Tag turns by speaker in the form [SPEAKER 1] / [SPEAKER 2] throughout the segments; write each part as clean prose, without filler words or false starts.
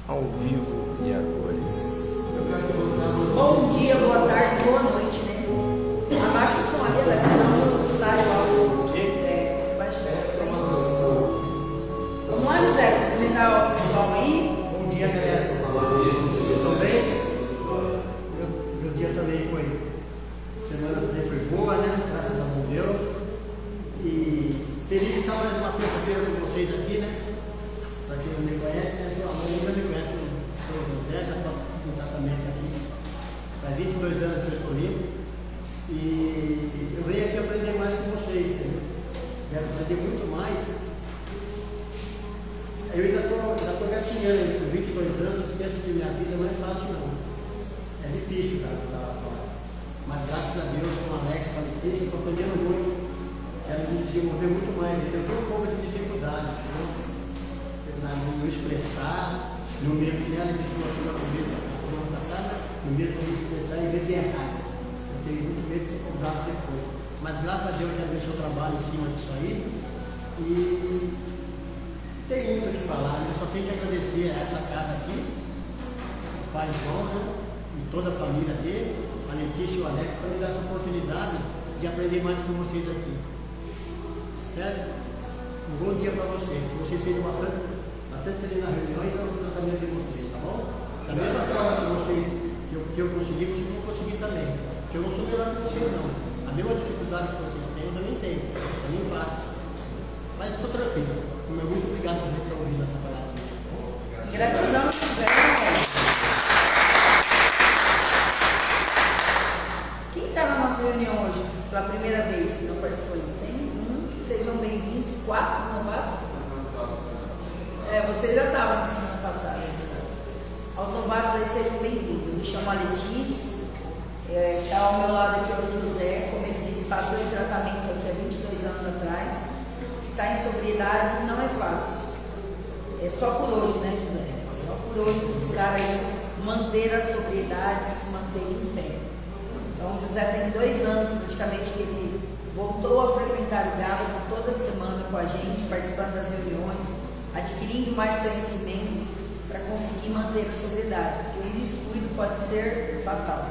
[SPEAKER 1] ao vivo e a cores.
[SPEAKER 2] Bom dia, boa tarde, boa noite, né? Abaixa o som ali, Alex, senão sai logo. Abaixa o som. Vamos lá, José, cumprimentar o pessoal aí.
[SPEAKER 3] Bom dia, galera. Tudo bem? Meu dia também foi. Semana também foi boa, né? Graças a bom Deus. E feliz de estar mais uma terça-feira com vocês aqui, né? Para quem não me conhece, né? A maioria me conhece, o Sr. José, já posso contar também aqui. Faz 22 anos que eu estou livre. E eu venho aqui aprender mais com vocês, entendeu? Quero aprender muito mais. Eu ainda estou gatinhando, com 22 anos, esqueço que minha vida não é fácil não. É difícil, cara, mas graças a Deus, com o Alex, com a Letícia, estou aprendendo muito. Quero me desenvolver muito mais. Eu tenho um pouco de dificuldade, não expressar, no meio que ela disse na semana passada, no meio de me expressar em vez de errar. Eu tenho muito medo de ser cobrado depois. Mas graças a Deus já vi o seu trabalho em cima disso aí. E tem muito o que falar, né? Só tenho que agradecer a essa casa aqui, o pai João, né? E toda a família dele, a Letícia e o Alex, para me dar essa oportunidade de aprender mais com vocês aqui. Certo? Um bom dia para vocês, que vocês sejam bastante felizes na reunião e no tratamento de vocês, tá bom? Da mesma forma que vocês, que eu consegui, vocês vão conseguir também. Porque eu não sou melhor que vocês, não. A mesma dificuldade que vocês têm, eu também tenho. Também passa. Mas estou tranquilo. Muito obrigado por estar ouvindo essa palavra.
[SPEAKER 2] Gratidão, José. Quem está na nossa reunião hoje pela primeira vez que não participou? Tem sejam bem-vindos. 4 novatos? Você já estava na semana passada. Aos novatos aí sejam bem-vindos. Me chamo a Letícia. Está ao meu lado aqui é o José. Como ele disse, passou em tratamento aqui há 22 anos atrás. Estar em sobriedade não é fácil. É só por hoje, né, José? É só por hoje buscar aí manter a sobriedade, se manter em pé. Então, o José tem 2 anos praticamente que ele voltou a frequentar o Gálatas toda semana com a gente, participando das reuniões, adquirindo mais conhecimento para conseguir manter a sobriedade, porque um descuido pode ser fatal.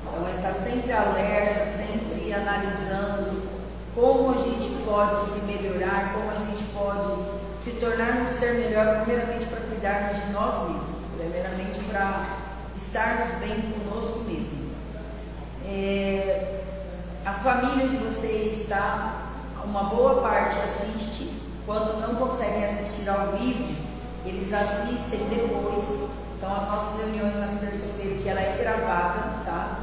[SPEAKER 2] Então, ele está sempre alerta, sempre analisando como a gente pode se melhorar, como a gente pode se tornar um ser melhor, primeiramente para cuidarmos de nós mesmos, primeiramente para estarmos bem conosco mesmo. As famílias de vocês, tá? Uma boa parte assiste, quando não conseguem assistir ao vivo, eles assistem depois. Então as nossas reuniões nas terça-feiras, que ela é gravada, tá?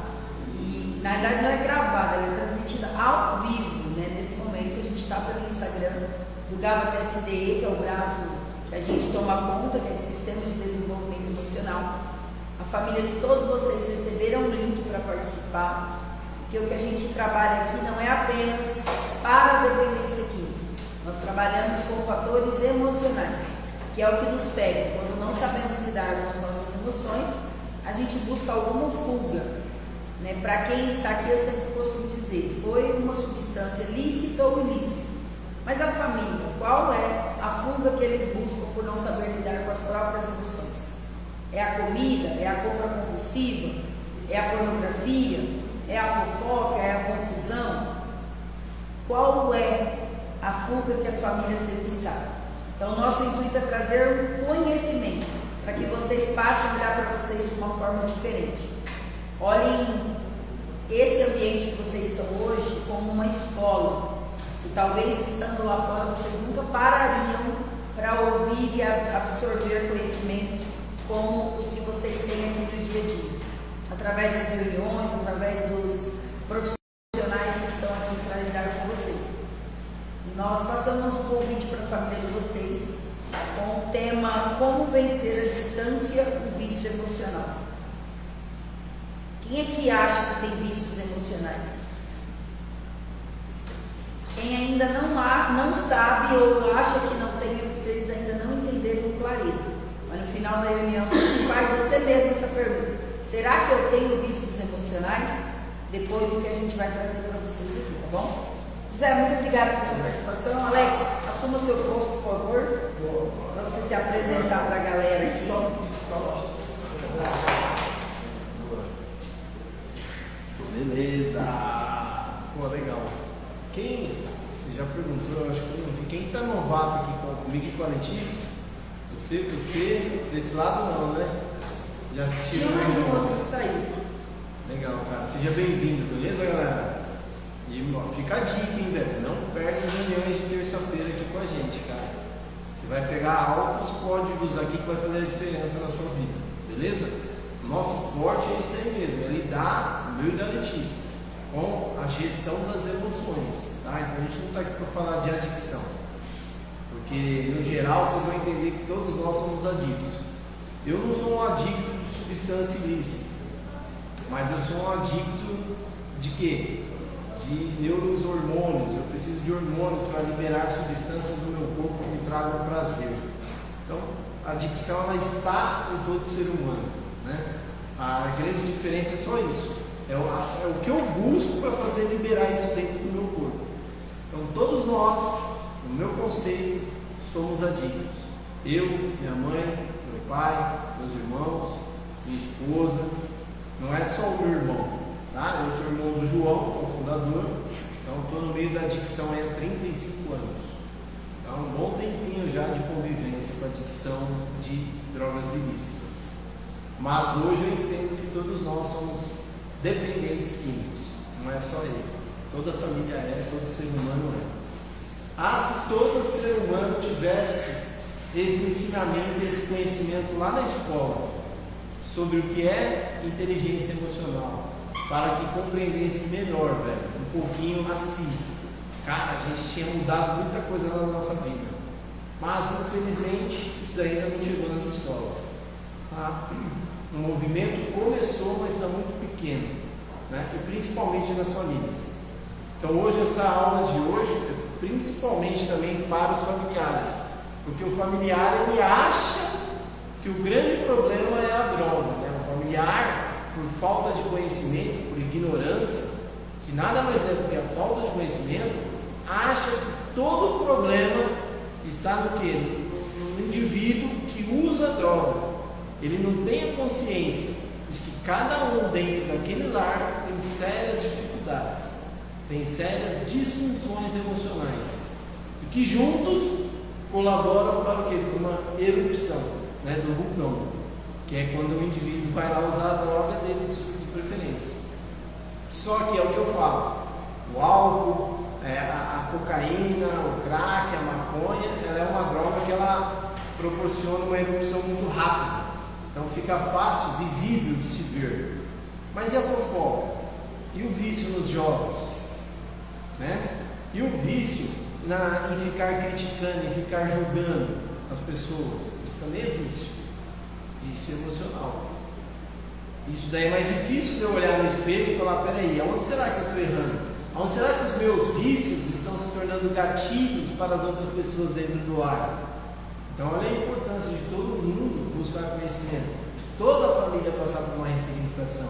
[SPEAKER 2] E na verdade não é gravada, ela é transmitida ao vivo. Nesse momento a gente está pelo Instagram do Gava SDE, que é o braço que a gente toma conta, que é de Sistema de Desenvolvimento Emocional. A família de todos vocês receberam um link para participar, porque o que a gente trabalha aqui não é apenas para a dependência química. Nós trabalhamos com fatores emocionais, que é o que nos pega. Quando não sabemos lidar com as nossas emoções, a gente busca alguma fuga. Para quem está aqui, eu sempre costumo dizer, foi uma substância lícita ou ilícita. Mas a família, qual é a fuga que eles buscam por não saber lidar com as próprias emoções? É a comida? É a compra compulsiva? É a pornografia? É a fofoca? É a confusão? Qual é a fuga que as famílias têm buscado? Então, o nosso intuito é trazer um conhecimento para que vocês passem a olhar para vocês de uma forma diferente. Olhem esse ambiente que vocês estão hoje como uma escola. E talvez estando lá fora vocês nunca parariam para ouvir e absorver conhecimento como os que vocês têm aqui no dia a dia. Através das reuniões, através dos profissionais que estão aqui para lidar com vocês. Nós passamos um convite para a família de vocês com o tema Como vencer a distância do vício emocional. Quem é que acha que tem vícios emocionais? Quem ainda não sabe ou acha que não tem, vocês ainda não entenderam com clareza. Mas no final da reunião você faz você mesmo essa pergunta. Será que eu tenho vícios emocionais? Depois do que a gente vai trazer para vocês aqui, tá bom? José, muito obrigada pela sua participação. Alex, assuma seu posto, por favor, para você se apresentar para a galera aqui.
[SPEAKER 1] Beleza. Pô, legal. Você já perguntou, eu acho que eu não vi. Quem tá novato aqui comigo e com a Letícia? Você, desse lado não, né? Já assistiu?
[SPEAKER 2] Tinha mais um outro que saiu.
[SPEAKER 1] Legal, cara. Seja bem-vindo, beleza, galera? E ó, fica a dica, hein, velho? Não perde as reuniões de terça-feira aqui com a gente, cara. Você vai pegar altos códigos aqui que vai fazer a diferença na sua vida, beleza? O nosso forte é isso daí mesmo, é lidar, o meu e da Letícia, com a gestão das emoções, tá? Então a gente não está aqui para falar de adicção, porque no geral vocês vão entender que todos nós somos adictos. Eu não sou um adicto de substância ilícita, mas eu sou um adicto de quê? De neurohormônios. Eu preciso de hormônios para liberar substâncias do meu corpo que me tragam prazer. Então, a adicção ela está em todo ser humano, né? A grande diferença é só isso. É o que eu busco para fazer liberar isso dentro do meu corpo. Então, todos nós, no meu conceito, somos adictos. Eu, minha mãe, meu pai, meus irmãos, minha esposa. Não é só o meu irmão, tá? Eu sou irmão do João, o fundador. Então, estou no meio da adicção há 35 anos. Então, um bom tempinho já de convivência com a adicção de drogas ilícitas. Mas hoje eu entendo que todos nós somos dependentes químicos. Não é só ele. Toda família é, todo ser humano é. Se todo ser humano tivesse esse ensinamento, esse conhecimento lá na escola sobre o que é inteligência emocional, para que compreendesse melhor, velho, um pouquinho assim. Cara, a gente tinha mudado muita coisa na nossa vida. Mas, infelizmente, isso daí ainda não chegou nas escolas. Tá? O movimento começou, mas está muito pequeno, né? E principalmente nas famílias. Então, hoje, essa aula de hoje, é principalmente também para os familiares. Porque o familiar, ele acha que o grande problema é a droga, né? O familiar, por falta de conhecimento, por ignorância, que nada mais é do que a falta de conhecimento, acha que todo o problema está no quê? No indivíduo que usa a droga. Ele não tem a consciência de que cada um dentro daquele lar tem sérias dificuldades, tem sérias disfunções emocionais, e que juntos colaboram para o quê? Para uma erupção, né, do vulcão, que é quando o indivíduo vai lá usar a droga dele de preferência. Só que é o que eu falo, o álcool, a cocaína, o crack, a maconha, ela é uma droga que ela proporciona uma erupção muito rápida, então fica fácil, visível de se ver. Mas e a fofoca? E o vício nos jogos? Né? E o vício em ficar criticando, em ficar julgando as pessoas? Isso também é vício. Vício emocional. Isso daí é mais difícil de eu olhar no espelho e falar: peraí, aonde será que eu estou errando? Aonde será que os meus vícios estão se tornando gatilhos para as outras pessoas dentro do lar? Então, olha a importância de todo mundo buscar conhecimento, de toda a família passar por uma ressignificação.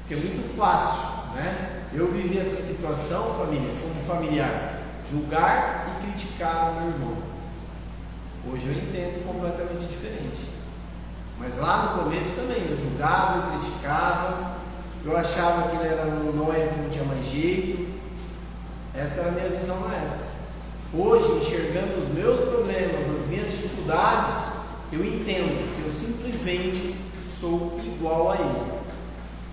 [SPEAKER 1] Porque é muito fácil, né? Eu vivi essa situação, família, como familiar, julgar e criticar o meu irmão. Hoje eu entendo completamente diferente. Mas lá no começo também, eu julgava, eu criticava, eu achava que ele era um nóia que não tinha mais jeito. Essa era a minha visão na época. Hoje, enxergando os meus problemas, as minhas dificuldades, eu entendo que eu simplesmente sou igual a ele.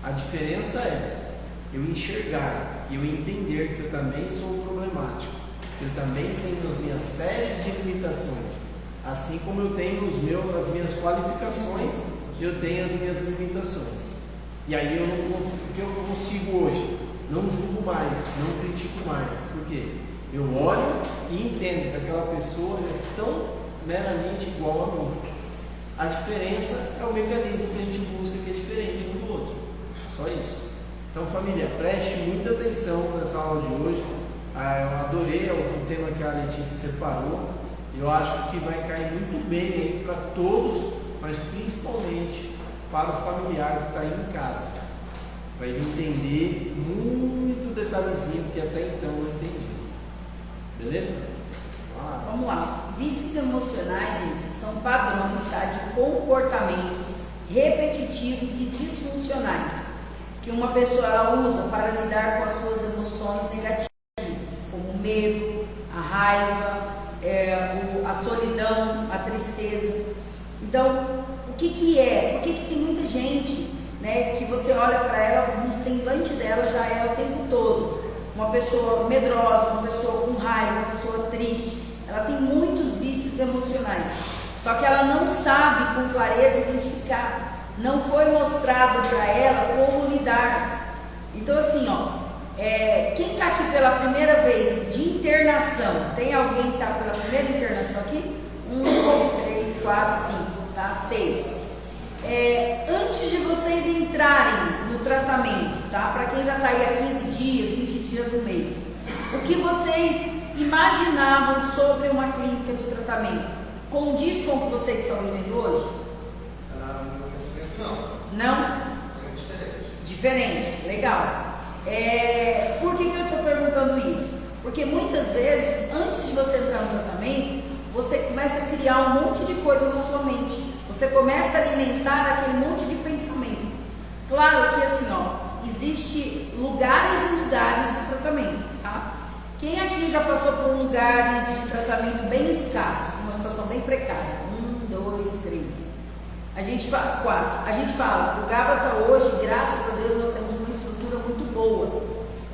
[SPEAKER 1] A diferença é eu enxergar e eu entender que eu também sou problemático, que eu também tenho as minhas séries de limitações. Assim como eu tenho as minhas qualificações, eu tenho as minhas limitações. E aí o que eu consigo hoje? Não julgo mais, não critico mais. Por quê? Eu olho e entendo que aquela pessoa é tão meramente igual a mim. A diferença é o mecanismo que a gente busca, que é diferente um do outro. Só isso. Então, família, preste muita atenção nessa aula de hoje. Eu adorei o tema que a Letícia separou. Eu acho que vai cair muito bem aí para todos, mas principalmente para o familiar que está aí em casa. Para ele entender muito detalhezinho que até então eu não entendi. Beleza?
[SPEAKER 2] Vamos lá. vícios emocionais, gente, são padrões, tá, de comportamentos repetitivos e disfuncionais que uma pessoa ela usa para lidar com as suas emoções negativas, como o medo, a raiva, a solidão, a tristeza. Então, o que é? Por que tem muita gente, né, que você olha para ela, no semblante dela já é o tempo todo uma pessoa medrosa, uma pessoa com raiva, uma pessoa triste. Ela tem muitos vícios emocionais, só que ela não sabe com clareza identificar. Não foi mostrado para ela como lidar. Então, assim, quem está aqui pela primeira vez de internação? Tem alguém que está pela primeira internação aqui? 1, 2, 3, 4, 5, tá? 6. Antes de vocês entrarem no tratamento, tá? Para quem já está aí há 15 dias, 20 dias, um mês, o que vocês imaginavam sobre uma clínica de tratamento condiz com o que vocês estão vivendo hoje? Não? Diferente, legal. Por que eu estou perguntando isso? Porque muitas vezes, antes de você entrar no tratamento, você começa a criar um monte de coisa na sua mente. Você começa a alimentar aquele monte de pensamento. Claro que assim, existe lugares e lugares de tratamento, tá? Quem aqui já passou por lugares de tratamento bem escasso, uma situação bem precária? 1, 2, 3. A gente fala, 4. A gente fala, o Gábata hoje, graças a Deus, nós temos uma estrutura muito boa,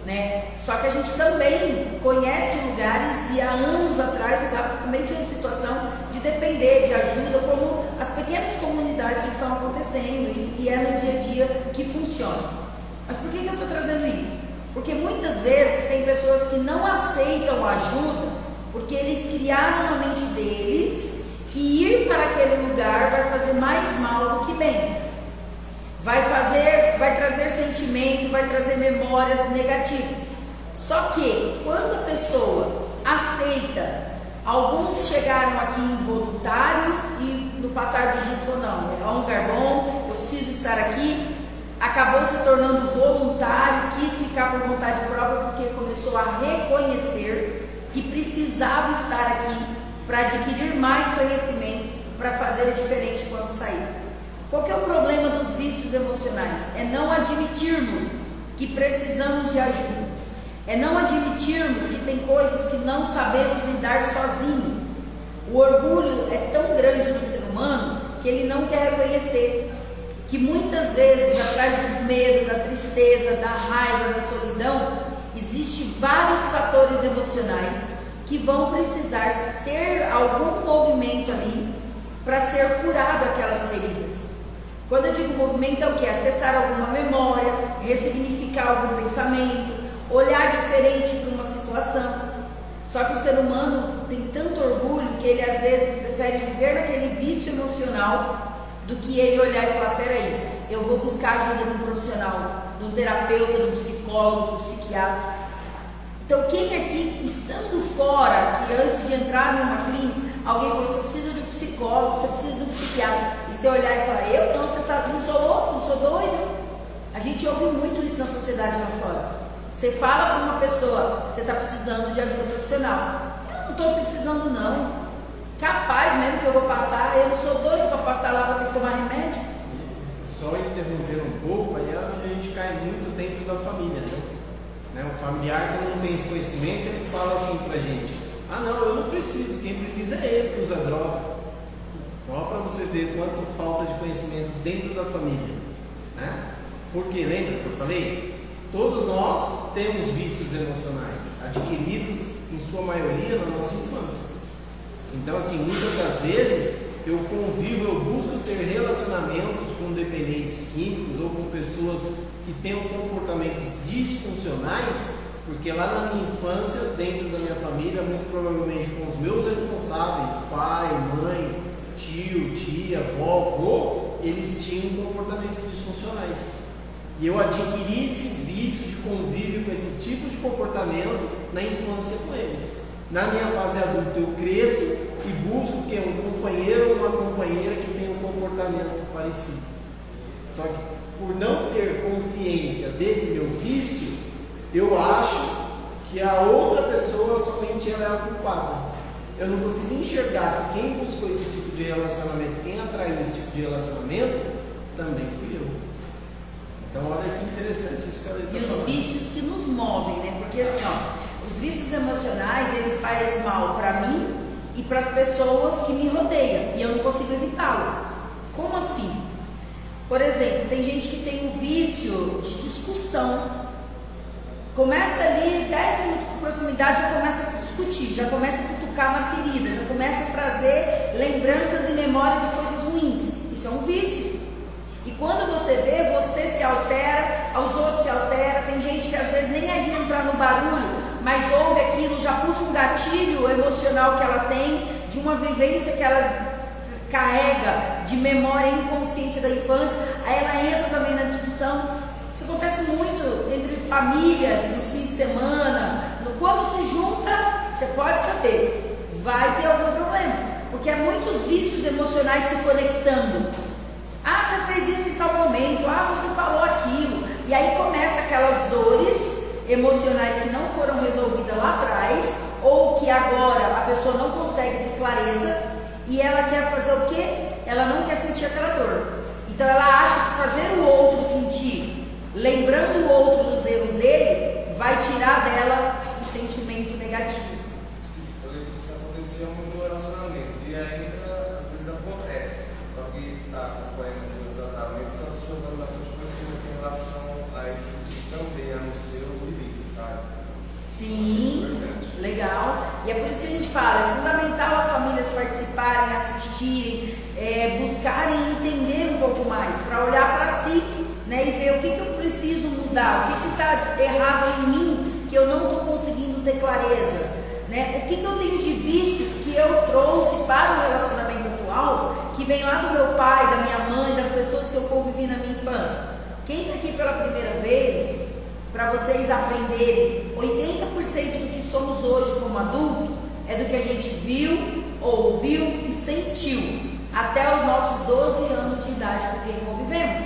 [SPEAKER 2] né? Só que a gente também conhece lugares e há anos atrás o Gábata também tinha uma situação de depender de ajuda, como as pequenas comunidades estão acontecendo e é no dia a dia que funciona. Mas por que eu estou trazendo isso? Porque muitas vezes tem pessoas que não aceitam ajuda porque eles criaram na mente deles que ir para aquele lugar vai fazer mais mal do que bem. Vai trazer sentimento, vai trazer memórias negativas. Só que quando a pessoa aceita, alguns chegaram aqui involuntários e no passar dos dias falaram, não, é um lugar bom, eu preciso estar aqui. Acabou se tornando voluntário, quis ficar por vontade própria porque começou a reconhecer que precisava estar aqui para adquirir mais conhecimento, para fazer diferente quando sair. Qual que é o problema dos vícios emocionais? É não admitirmos que precisamos de ajuda. É não admitirmos que tem coisas que não sabemos lidar sozinhos. O orgulho é tão grande no ser humano que ele não quer reconhecer que muitas vezes, atrás dos medos, da tristeza, da raiva, da solidão, existem vários fatores emocionais que vão precisar ter algum movimento ali para ser curado aquelas feridas. Quando eu digo movimento, é o que? Acessar alguma memória, ressignificar algum pensamento, olhar diferente para uma situação. Só que o ser humano tem tanto orgulho que ele às vezes prefere viver naquele vício emocional do que ele olhar e falar, peraí, eu vou buscar ajuda de um profissional, de um terapeuta, de um psicólogo, de um psiquiatra. Então, quem aqui, estando fora, que antes de entrar numa clínica, alguém falou, você precisa de um psicólogo, você precisa de um psiquiatra, e você olhar e falar, eu? Não, não sou louco, não sou doido. A gente ouve muito isso na sociedade lá fora. Você fala para uma pessoa, você está precisando de ajuda profissional. Eu não estou precisando não. Capaz mesmo que eu vou passar, eu não sou doido para passar lá para ter que tomar remédio.
[SPEAKER 1] Só interrompendo um pouco, aí a gente cai muito dentro da família, né? O familiar que não tem esse conhecimento, ele fala assim pra gente, ah não, eu não preciso, quem precisa é ele que usa droga. Então ó, para você ver quanto falta de conhecimento dentro da família, né? Porque lembra que eu falei? Todos nós temos vícios emocionais, adquiridos em sua maioria na nossa infância. Então assim, muitas das vezes eu convivo, eu busco ter relacionamentos com dependentes químicos ou com pessoas que tenham comportamentos disfuncionais, porque lá na minha infância, dentro da minha família, muito provavelmente com os meus responsáveis, pai, mãe, tio, tia, avó, avô, eles tinham comportamentos disfuncionais. E eu adquiri esse vício de convívio com esse tipo de comportamento na infância com eles. Na minha fase adulta eu cresço e busco que um companheiro ou uma companheira que tenha um comportamento parecido. Só que por não ter consciência desse meu vício, eu acho que a outra pessoa somente ela é a culpada. eu não consigo enxergar que quem buscou esse tipo de relacionamento, quem atraiu esse tipo de relacionamento, também fui eu. Então olha que interessante isso que ela está falando.
[SPEAKER 2] E os vícios que nos movem, né? Porque assim, ó, os vícios emocionais, ele faz mal para mim e para as pessoas que me rodeiam, e eu não consigo evitá-lo. Como assim? Por exemplo, tem gente que tem um vício de discussão. Começa ali 10 minutos de proximidade, já começa a discutir, já começa a cutucar na ferida, já começa a trazer lembranças e memória de coisas ruins. Isso é um vício. E quando você vê, você se altera, aos outros se altera. Tem gente que às vezes nem é de entrar no barulho, mas ouve aquilo, já puxa um gatilho emocional que ela tem, de uma vivência que ela carrega, de memória inconsciente da infância. Aí ela entra também na discussão. Isso acontece muito entre famílias, nos fins de semana. Quando se junta, você pode saber, vai ter algum problema, porque é muitos vícios emocionais se conectando. Ah, você fez isso em tal momento, ah, você falou aquilo, e aí começa aquelas dores emocionais que não foram resolvidas lá atrás, ou que agora a pessoa não consegue ter clareza, e ela quer fazer o quê? Ela não quer sentir aquela dor. Então ela acha que fazer o outro sentir, lembrando o outro dos erros dele, vai tirar dela o sentimento negativo.
[SPEAKER 4] Isso acontecia muito no relacionamento, e ainda às vezes acontece. Só que está acompanhando o tratamento, está absorvendo bastante conhecimento em relação a isso que também é no seu ilícito, sabe?
[SPEAKER 2] Sim, legal. E é por isso que a gente fala, é fundamental as famílias participarem, assistirem, buscarem entender um pouco mais, para olhar para si, né, e ver o que eu preciso mudar, o que está errado em mim, que eu não estou conseguindo ter clareza, né? O que eu tenho de vícios que eu trouxe para o relacionamento atual, que vem lá do meu pai, da minha mãe, das pessoas que eu convivi na minha infância. Quem está aqui pela primeira vez, para vocês aprenderem, 80% do que somos hoje como adulto é do que a gente viu, ouviu e sentiu até os nossos 12 anos de idade com quem convivemos.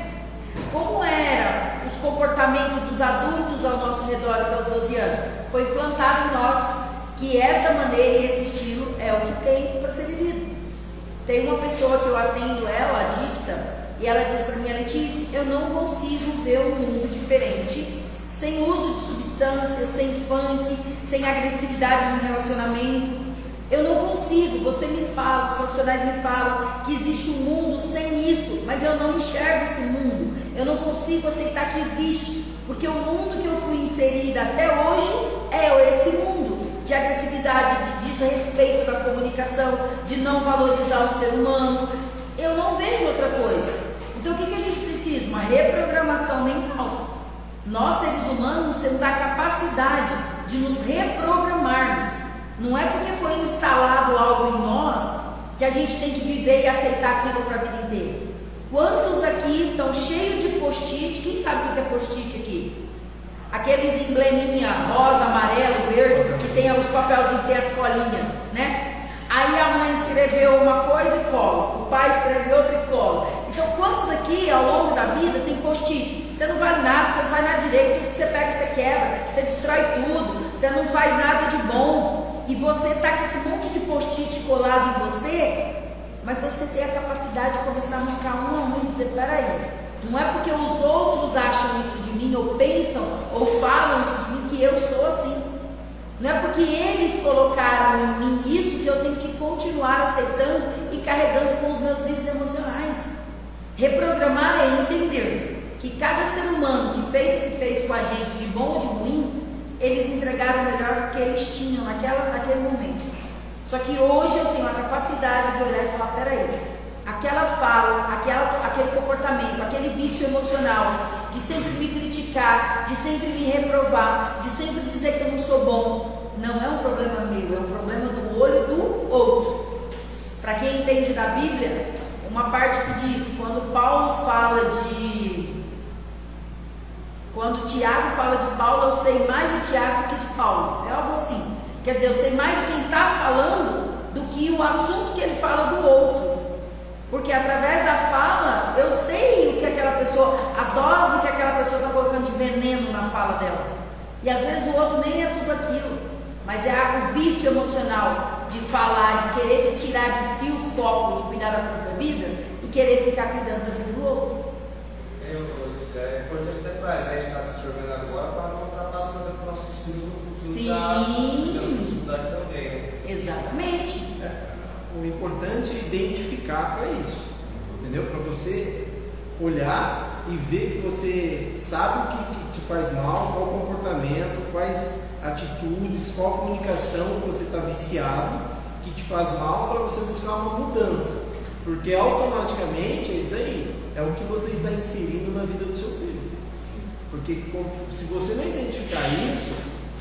[SPEAKER 2] Como eram os comportamentos dos adultos ao nosso redor até os 12 anos? Foi implantado em nós que essa maneira e esse estilo é o que tem para ser vivido. Tem uma pessoa que eu atendo, ela adicta, e ela diz para mim: Letícia, eu não consigo ver um mundo diferente, sem uso de substâncias, sem funk, sem agressividade no relacionamento. Eu não consigo, você me fala, os profissionais me falam que existe um mundo sem isso, mas eu não enxergo esse mundo, eu não consigo aceitar que existe, porque o mundo que eu fui inserida até hoje é esse mundo de agressividade, de desrespeito da comunicação, de não valorizar o ser humano. Eu não vejo outra coisa. Então o que a gente precisa? Uma reprogramação mental. Nós, seres humanos, temos a capacidade de nos reprogramarmos. Não é porque foi instalado algo em nós que a gente tem que viver e aceitar aquilo para a vida inteira. Quantos aqui estão cheios de post-it? Quem sabe o que é post-it aqui? Aqueles embleminha rosa, amarelo, verde, que tem os papelzinhos que tem as colinhas, né? Aí a mãe escreveu uma coisa e cola, o pai escreveu outra e cola. Então quantos aqui ao longo da vida tem post-it? Você não vale nada, você não faz nada direito, tudo que você pega você quebra, você destrói tudo, você não faz nada de bom. E você está com esse monte de post-it colado em você, mas você tem a capacidade de começar a arrancar um a um e dizer: peraí, não é porque os outros acham isso de mim, ou pensam, ou falam isso de mim, que eu sou assim. Não é porque eles colocaram em mim isso que eu tenho que continuar aceitando e carregando com os meus vícios emocionais. Reprogramar é entender que cada ser humano que fez o que fez com a gente, de bom ou de ruim, eles entregaram o melhor do que eles tinham naquele momento. Só que hoje eu tenho a capacidade de olhar e falar: peraí, aquela fala, aquele comportamento, aquele vício emocional, de sempre me criticar, de sempre me reprovar, de sempre dizer que eu não sou bom, não é um problema meu, é um problema do olho do outro. Para quem entende da Bíblia, uma parte que diz, quando Tiago fala de Paulo, eu sei mais de Tiago do que de Paulo. É algo assim. Quer dizer, eu sei mais de quem está falando do que o assunto que ele fala do outro. Porque através da fala, eu sei o que aquela pessoa, a dose que aquela pessoa está colocando de veneno na fala dela. E às vezes o outro nem é tudo aquilo, mas é o vício emocional de falar, de querer de tirar de si o foco de cuidar da própria vida e querer ficar cuidando da vida do outro.
[SPEAKER 4] É importante até para a gente estar absorvendo agora, para não estar passando para os nossos filhos no futuro.
[SPEAKER 2] Sim.
[SPEAKER 4] Dificuldade também, né?
[SPEAKER 2] Exatamente.
[SPEAKER 1] O importante é identificar para isso, entendeu? Para você olhar e ver que você sabe o que te faz mal, qual o comportamento, quais atitudes, qual a comunicação que você está viciado, que te faz mal, para você buscar uma mudança. Porque automaticamente é isso daí, é o que você está inserindo na vida do seu filho. Porque se você não identificar isso,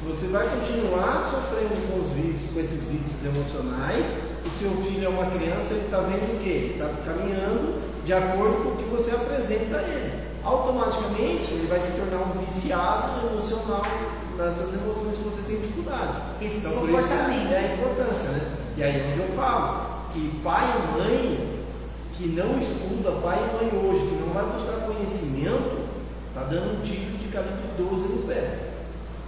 [SPEAKER 1] você vai continuar sofrendo com os vícios, com esses vícios emocionais. O seu filho é uma criança, ele está vendo o quê? Ele está caminhando de acordo com o que você apresenta a ele. Automaticamente ele vai se tornar um viciado emocional nessas emoções que você tem dificuldade.
[SPEAKER 2] Esses
[SPEAKER 1] então,
[SPEAKER 2] comportamentos.
[SPEAKER 1] Por isso é a importância, né? E aí onde eu falo que pai e mãe que não estuda, pai e mãe hoje, que não vai buscar conhecimento, está dando um tiro de calibre 12 no pé.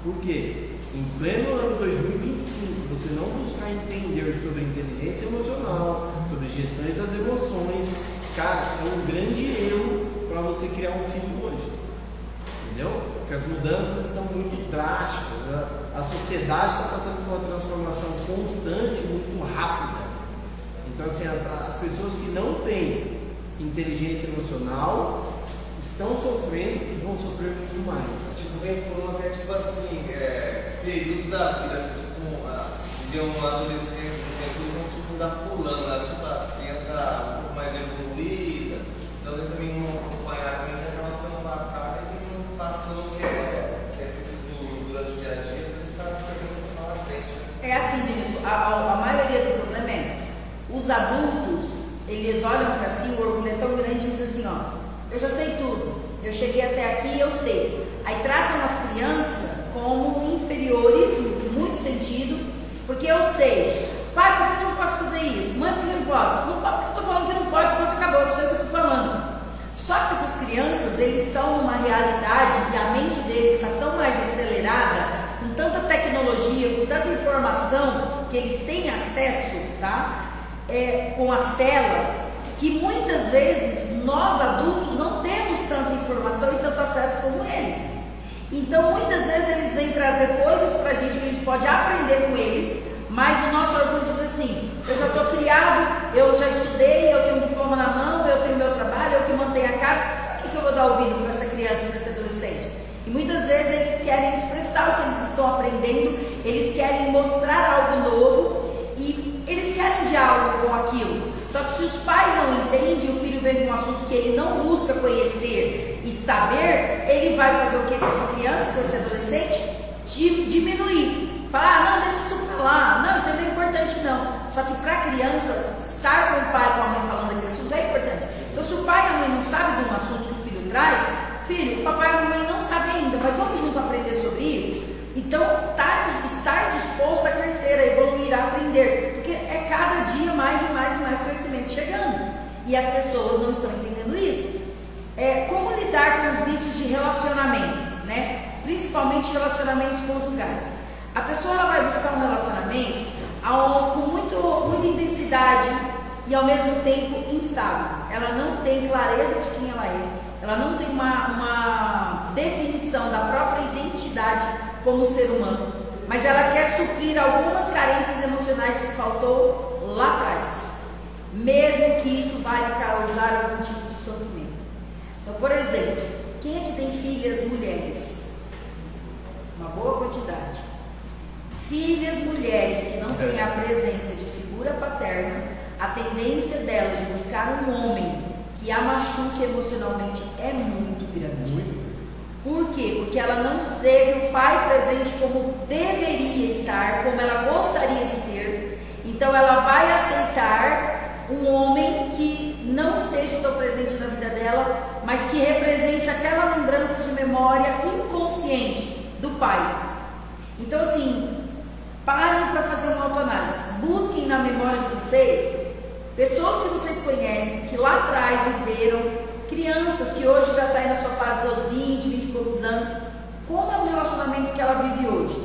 [SPEAKER 1] Por quê? Em pleno ano 2025, você não buscar entender sobre inteligência emocional, sobre gestão das emoções, cara, é um grande erro para você criar um filho hoje. Entendeu? Porque as mudanças estão muito drásticas, né? A sociedade está passando por uma transformação constante, muito rápida. Então, assim, as pessoas que não têm inteligência emocional estão sofrendo e vão sofrer muito mais.
[SPEAKER 4] Tipo, vem por até tipo assim, períodos da vida, assim, tipo, viver uma adolescência, eles vão tipo dar pulando, né? Tipo, as crianças já um pouco mais evoluídas, então ele também não acompanhar, também já acaba ficando para trás e não passando o que é preciso durante o dia a dia, para eles estarem ficando lá na frente.
[SPEAKER 2] É assim, Denilson, a maioria do problema é os adultos, eles olham para si, o orgulho é tão grande e dizem assim, ó, eu já sei tudo, eu cheguei até aqui e eu sei. Aí tratam as crianças como inferiores, em muito sentido, porque eu sei. Pai, por que eu não posso fazer isso? Mãe, por que eu não posso? Não pode, porque eu estou falando que não pode, pronto, acabou, eu sei o que eu estou falando. Só que essas crianças, eles estão numa realidade e a mente deles está tão mais acelerada, com tanta tecnologia, com tanta informação que eles têm acesso, tá? Com as telas, que muitas vezes nós adultos não temos tanta informação e tanto acesso como eles. Então muitas vezes eles vêm trazer coisas pra gente que a gente pode aprender com eles, mas o nosso orgulho diz assim, eu já estou criado, eu já estudei, eu tenho um diploma na mão, eu tenho meu trabalho, eu que mantenho a casa, por que eu vou dar ouvido para essa criança, para esse adolescente? E muitas vezes eles querem expressar o que eles estão aprendendo, eles querem mostrar algo novo e eles querem diálogo com aquilo. Só que se os pais não entendem, o filho vem com um assunto que ele não busca conhecer e saber, ele vai fazer o que com essa criança, com esse adolescente? Diminuir. Falar, não, deixa isso pra lá, não, isso não é importante não. Só que para a criança, estar com o pai e com a mãe falando daquele assunto é importante. Então se o pai e a mãe não sabem de um assunto que o filho traz, filho, o papai e a mamãe não sabem ainda, mas vamos junto aprender sobre isso? Então, estar disposto a crescer, a evoluir, a aprender, porque é cada dia mais e mais e mais conhecimento chegando, e as pessoas não estão entendendo isso. Como lidar com os vícios de relacionamento, né? Principalmente relacionamentos conjugais. A pessoa ela vai buscar um relacionamento com muita intensidade e ao mesmo tempo instável. Ela não tem clareza de quem ela é, ela não tem uma definição da própria identidade como ser humano, mas ela quer suprir algumas carências emocionais que faltou lá atrás, mesmo que isso vai causar algum tipo de sofrimento. Então, por exemplo, quem é que tem filhas mulheres? Uma boa quantidade. Filhas mulheres que não têm a presença de figura paterna, a tendência delas de buscar um homem que a machuque emocionalmente é muito grande.
[SPEAKER 1] Muito grande.
[SPEAKER 2] Por quê? Porque ela não teve o pai presente como deveria estar, como ela gostaria de ter. Então ela vai aceitar um homem que não esteja tão presente na vida dela, mas que represente aquela lembrança de memória inconsciente do pai. Então assim, parem para fazer uma autoanálise. Busquem na memória de vocês pessoas que vocês conhecem, que lá atrás viveram, crianças que hoje já está aí na sua fase dos 20 e poucos anos. Como é o relacionamento que ela vive hoje?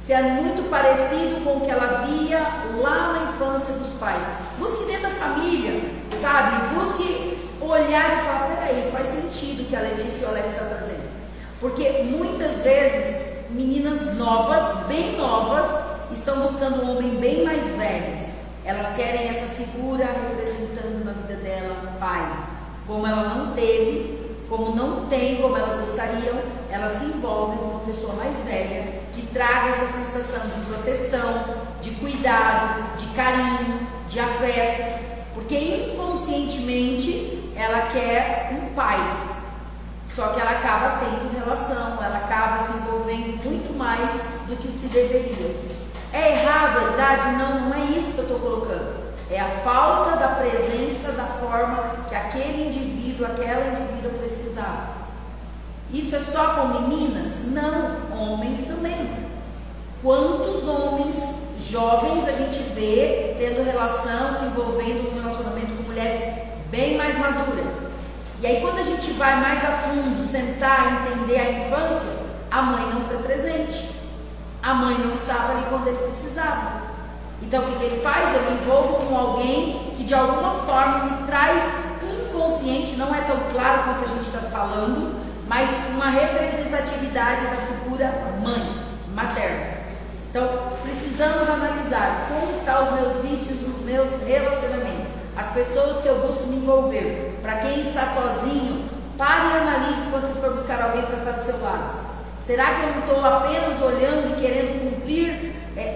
[SPEAKER 2] se é muito parecido com o que ela via lá na infância dos pais. Busque dentro da família, sabe? Busque olhar e falar, peraí, faz sentido o que a Letícia e o Alex estão trazendo. Porque muitas vezes meninas novas, bem novas, estão buscando um homem bem mais velhos. Elas querem essa figura representando na vida dela pai. Como ela não teve, como não tem, como elas gostariam, elas se envolvem com uma pessoa mais velha que traga essa sensação de proteção, de cuidado, de carinho, de afeto, porque inconscientemente ela quer um pai, só que ela acaba tendo relação, ela acaba se envolvendo muito mais do que se deveria. É errado a idade? Não, não é isso que eu estou colocando. É a falta da presença da forma que aquele indivíduo, aquela indivídua precisava. Isso é só com meninas? Não, homens também. Quantos homens jovens a gente vê tendo relação, se envolvendo num relacionamento com mulheres bem mais maduras? E aí quando a gente vai mais a fundo, sentar, entender a infância, a mãe não foi presente. A mãe não estava ali quando ele precisava. Então o que ele faz? Eu me envolvo com alguém que de alguma forma me traz inconsciente, não é tão claro quanto a gente está falando, mas uma representatividade da figura mãe, materna. Então precisamos analisar como estão os meus vícios nos meus relacionamentos, as pessoas que eu busco me envolver. Para quem está sozinho, pare e analise quando você for buscar alguém para estar do seu lado. Será que eu não estou apenas olhando e querendo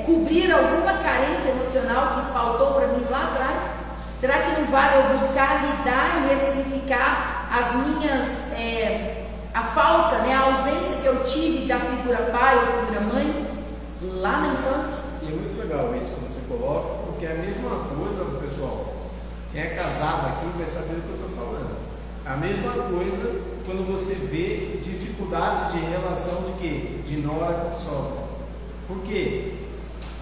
[SPEAKER 2] cobrir alguma carência emocional que faltou para mim lá atrás? Será que não vale eu buscar lidar e ressignificar as minhas, a falta, a ausência que eu tive da figura pai ou figura mãe lá na infância?
[SPEAKER 1] E é muito legal isso quando você coloca, porque é a mesma coisa, pessoal. Quem é casado aqui vai saber do que eu estou falando. A mesma coisa quando você vê dificuldade de relação de quê? De nora com sogra. Por quê?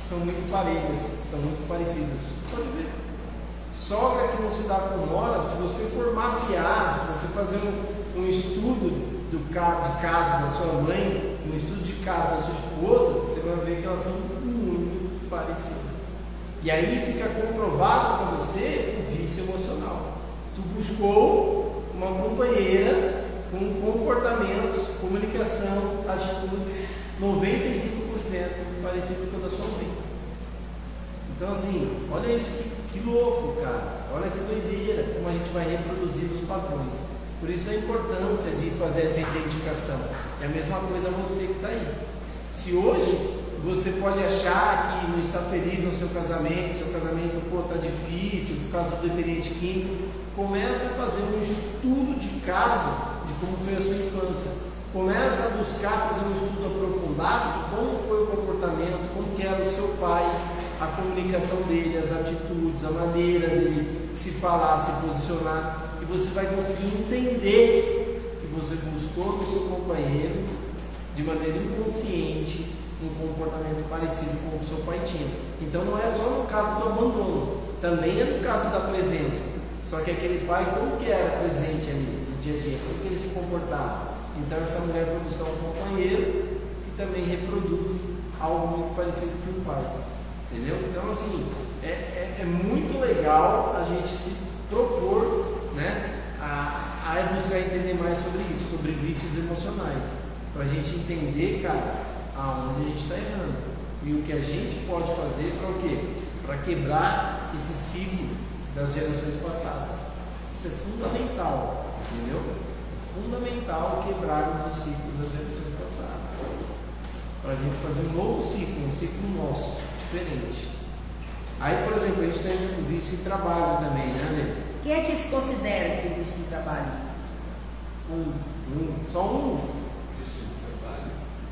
[SPEAKER 1] São muito parelhas, são muito parecidas. Você pode ver. Sogra que não se dá com nora, se você for mapear, se você fazer um estudo de caso da sua mãe, um estudo de caso da sua esposa, você vai ver que elas são muito parecidas. E aí fica comprovado para você o vício emocional. Tu buscou uma companheira com comportamentos, comunicação, atitudes 95% parecido com o da sua mãe. Então assim, olha isso, que louco, cara. Olha que doideira, como a gente vai reproduzir os padrões. Por isso a importância de fazer essa identificação. É a mesma coisa você que está aí. Se hoje você pode achar que não está feliz no seu casamento está difícil por causa do dependente químico, começa a fazer um estudo de caso de como foi a sua infância. Começa a buscar fazer um estudo aprofundado de como foi o comportamento, como que era o seu pai, a comunicação dele, as atitudes, a maneira dele se falar, se posicionar, e você vai conseguir entender que você buscou no seu companheiro de maneira inconsciente um comportamento parecido com o seu pai tinha. Então não é só no caso do abandono, também é no caso da presença. Só que aquele pai, como que era presente ali no dia a dia, como que ele se comportava? Então essa mulher foi buscar um companheiro que também reproduz algo muito parecido com o pai. Entendeu? Então assim, é muito legal a gente se propor, a buscar entender mais sobre isso, sobre vícios emocionais, para a gente entender, cara, aonde a gente está errando e o que a gente pode fazer para o quê? Para quebrar esse ciclo das gerações passadas. Isso é fundamental, entendeu? É fundamental quebrarmos os ciclos das gerações passadas, para a gente fazer um novo ciclo, um ciclo nosso, diferente. Aí, por exemplo, a gente tem o vício em trabalho também, né, Lê?
[SPEAKER 2] Quem é que se considera que o vício em trabalho?
[SPEAKER 1] Só um.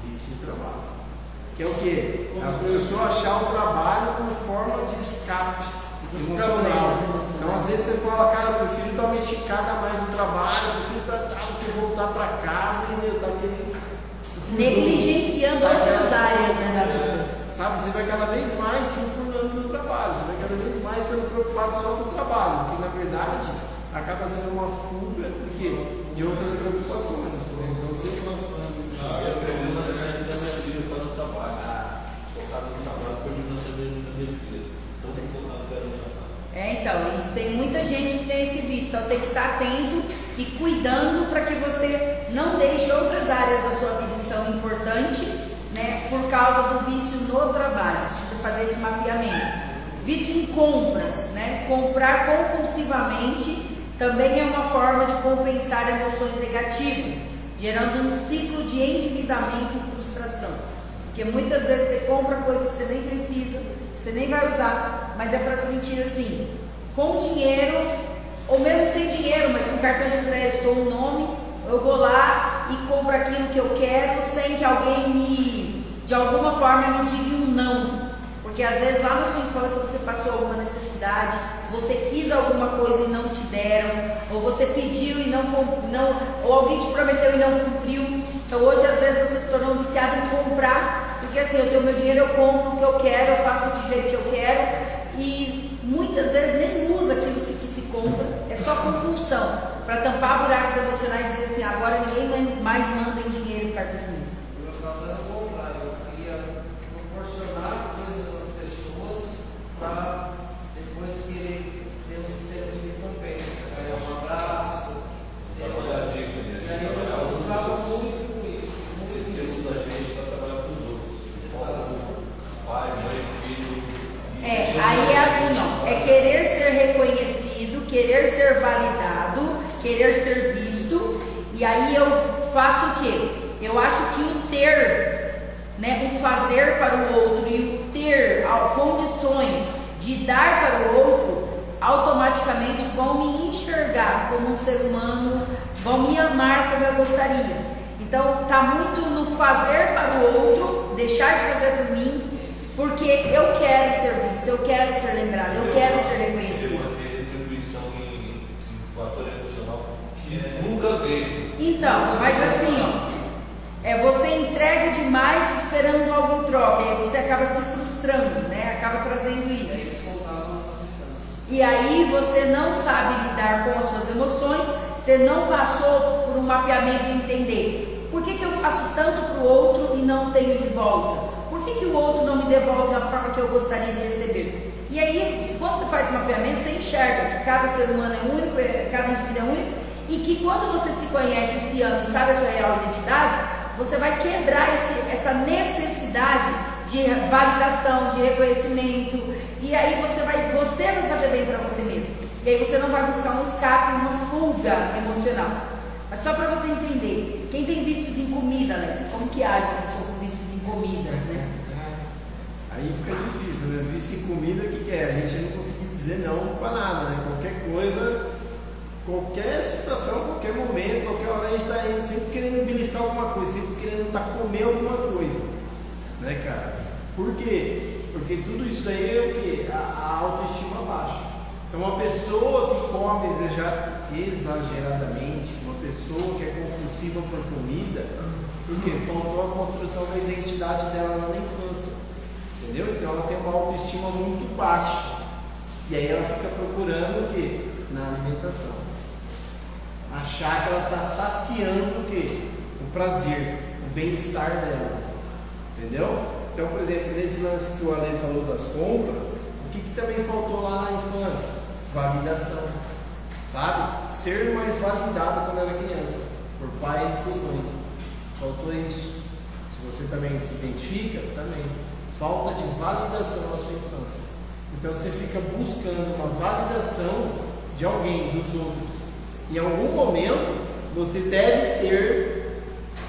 [SPEAKER 1] Vício em trabalho. Que é o quê? A pessoa achar o trabalho como forma de escape emocional. Então, às vezes você fala, cara, eu prefiro dar uma esticada a mais no trabalho, eu prefiro do que voltar para casa e tá aquele.
[SPEAKER 2] Negligenciando outras áreas, né, da vida.
[SPEAKER 1] Sabe, você vai cada vez mais se enfurnando no trabalho, você vai cada vez mais estando preocupado só com o trabalho, que na verdade acaba sendo uma fuga de outras preocupações. Né? Então você
[SPEAKER 5] focado no trabalho, porque eu não sabia da minha filha. Então tem que focar no que era no trabalho.
[SPEAKER 2] Então, e tem muita gente que tem esse vício, então tem que estar atento e cuidando para que você não deixe outras áreas da sua vida que são importantes, né, por causa do vício no trabalho. Precisa fazer esse mapeamento. Vício em compras, né? Comprar compulsivamente também é uma forma de compensar emoções negativas, gerando um ciclo de endividamento e frustração. Porque muitas vezes você compra coisa que você nem precisa, que você nem vai usar, mas é para se sentir assim, com dinheiro, ou mesmo sem dinheiro, mas com cartão de crédito ou um nome, eu vou lá e compro aquilo que eu quero sem que alguém de alguma forma me diga um não. Porque às vezes lá na sua infância você passou alguma necessidade, você quis alguma coisa e não te deram, ou você pediu e não, ou alguém te prometeu e não cumpriu. Então hoje às vezes você se tornou viciado em comprar, porque assim, eu tenho meu dinheiro, eu compro o que eu quero, eu faço do jeito que eu quero, e muitas vezes nem usa aquilo que se compra, é só compulsão, para tampar buracos emocionais e dizer assim, agora ninguém mais manda em dinheiro perto de mim.
[SPEAKER 6] No meu caso era o contrário, eu queria proporcionar coisas às pessoas para depois querer ter um sistema de recompensa, ganhar um abraço.
[SPEAKER 5] Trabalhar a dica, né?
[SPEAKER 6] E aí eu frustrava muito com isso.
[SPEAKER 5] Esquecemos da gente para trabalhar com os outros. Pai, mãe, filho.
[SPEAKER 2] Aí é assim, ó, é querer ser reconhecido, querer ser validado, querer ser visto, e aí eu faço o quê? Eu acho que o ter, né, o fazer para o outro e o ter condições de dar para o outro, automaticamente vão me enxergar como um ser humano, vão me amar como eu gostaria. Então está muito no fazer para o outro, deixar de fazer por mim, porque eu quero ser visto, eu quero ser lembrado, eu quero ser reconhecido.
[SPEAKER 5] Uma retribuição em fator emocional que nunca veio.
[SPEAKER 2] Então, mas assim, ó, você entrega demais esperando algo em troca, e aí você acaba se frustrando, né? Acaba trazendo isso. E aí você não sabe lidar com as suas emoções, você não passou por um mapeamento de entender por que eu faço tanto para o outro e não tenho de volta. Por que o outro não me devolve da forma que eu gostaria de receber? E aí, quando você faz esse mapeamento, você enxerga que cada ser humano é único, cada indivíduo é único, e que quando você se conhece, se ama e sabe a sua real identidade, você vai quebrar essa necessidade de validação, de reconhecimento, e aí você vai fazer bem para você mesmo. E aí você não vai buscar um escape, uma fuga emocional. Mas só para você entender, quem tem vícios em comida, Alex, como que age uma pessoa com vícios em comidas, né?
[SPEAKER 1] Aí fica difícil, né? Vício em comida, o que é? A gente não conseguir dizer não para nada, né? Qualquer coisa, qualquer situação, qualquer momento, qualquer hora a gente está indo, sempre querendo beliscar alguma coisa, sempre querendo comer alguma coisa, né, cara? Por quê? Porque tudo isso daí é o quê? A autoestima baixa. Então uma pessoa que come exageradamente, uma pessoa que é compulsiva por comida, porque faltou a construção da identidade dela lá na infância, entendeu? Então ela tem uma autoestima muito baixa, e aí ela fica procurando o quê? Na alimentação, achar que ela está saciando o quê? O prazer, o bem-estar dela, entendeu? Então, por exemplo, nesse lance que o Ale falou das compras, o que também faltou lá na infância? Validação, sabe? Ser mais validado quando era criança, por pai e por mãe. Faltou isso. Se você também se identifica, também. Falta de validação na sua infância. Então você fica buscando uma validação de alguém, dos outros. Em algum momento você deve ter,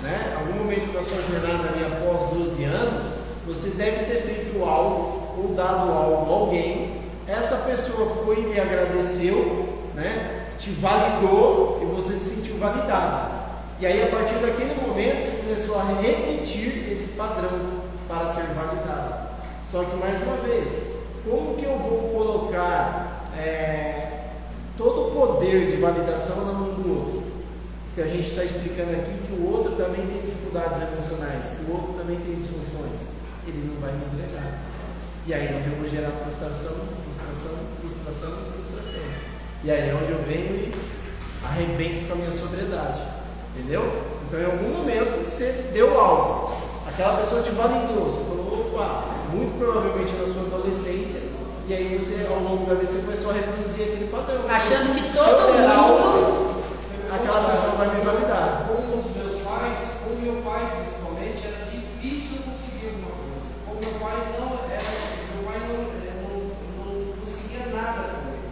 [SPEAKER 1] né? Algum momento da sua jornada ali após 12 anos, você deve ter feito algo ou dado algo a alguém. Essa pessoa foi e lhe agradeceu, né? Te validou e você se sentiu validado. E aí a partir daquele momento você começou a repetir esse padrão para ser validado. Só que mais uma vez, como que eu vou colocar todo o poder de validação na mão do outro? Se a gente está explicando aqui que o outro também tem dificuldades emocionais, que o outro também tem disfunções, ele não vai me entregar. E aí é onde eu vou gerar frustração. E aí é onde eu venho e arrebento com a minha sobriedade. Entendeu? Então em algum momento você deu algo, aquela pessoa te validou, você falou, opa, muito provavelmente na sua adolescência, e aí você, ao longo da vida, você começou a reproduzir aquele padrão.
[SPEAKER 2] Achando que
[SPEAKER 1] Se eu
[SPEAKER 2] todo
[SPEAKER 1] der
[SPEAKER 2] mundo.
[SPEAKER 1] algo, aquela pessoa vai me validar.
[SPEAKER 6] Com os meus pais, com o meu pai principalmente, era difícil conseguir alguma coisa. Com o meu pai não conseguia nada com ele.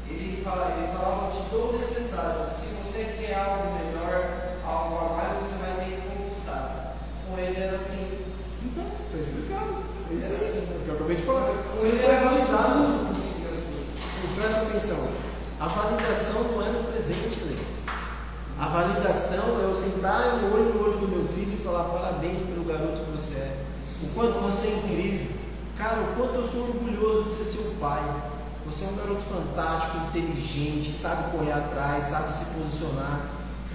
[SPEAKER 6] Ele falava, eu te dou o necessário. Se você quer algo melhor, algo a mais, você vai ter que conquistar. Com ele era assim.
[SPEAKER 1] Então, estou explicando. É isso aí,
[SPEAKER 6] Assim.
[SPEAKER 1] que eu acabei de falar.
[SPEAKER 6] Com
[SPEAKER 1] Você
[SPEAKER 6] ele
[SPEAKER 1] foi
[SPEAKER 6] era
[SPEAKER 1] validado.
[SPEAKER 6] muito conseguir as coisas.
[SPEAKER 1] Presta atenção. A validação não é no presente, Lê. A validação é eu sentar no olho do meu filho e falar parabéns pelo garoto que você é. O quanto você é incrível. Cara, o quanto eu sou orgulhoso de ser seu pai. Você é um garoto fantástico, inteligente, sabe correr atrás, sabe se posicionar.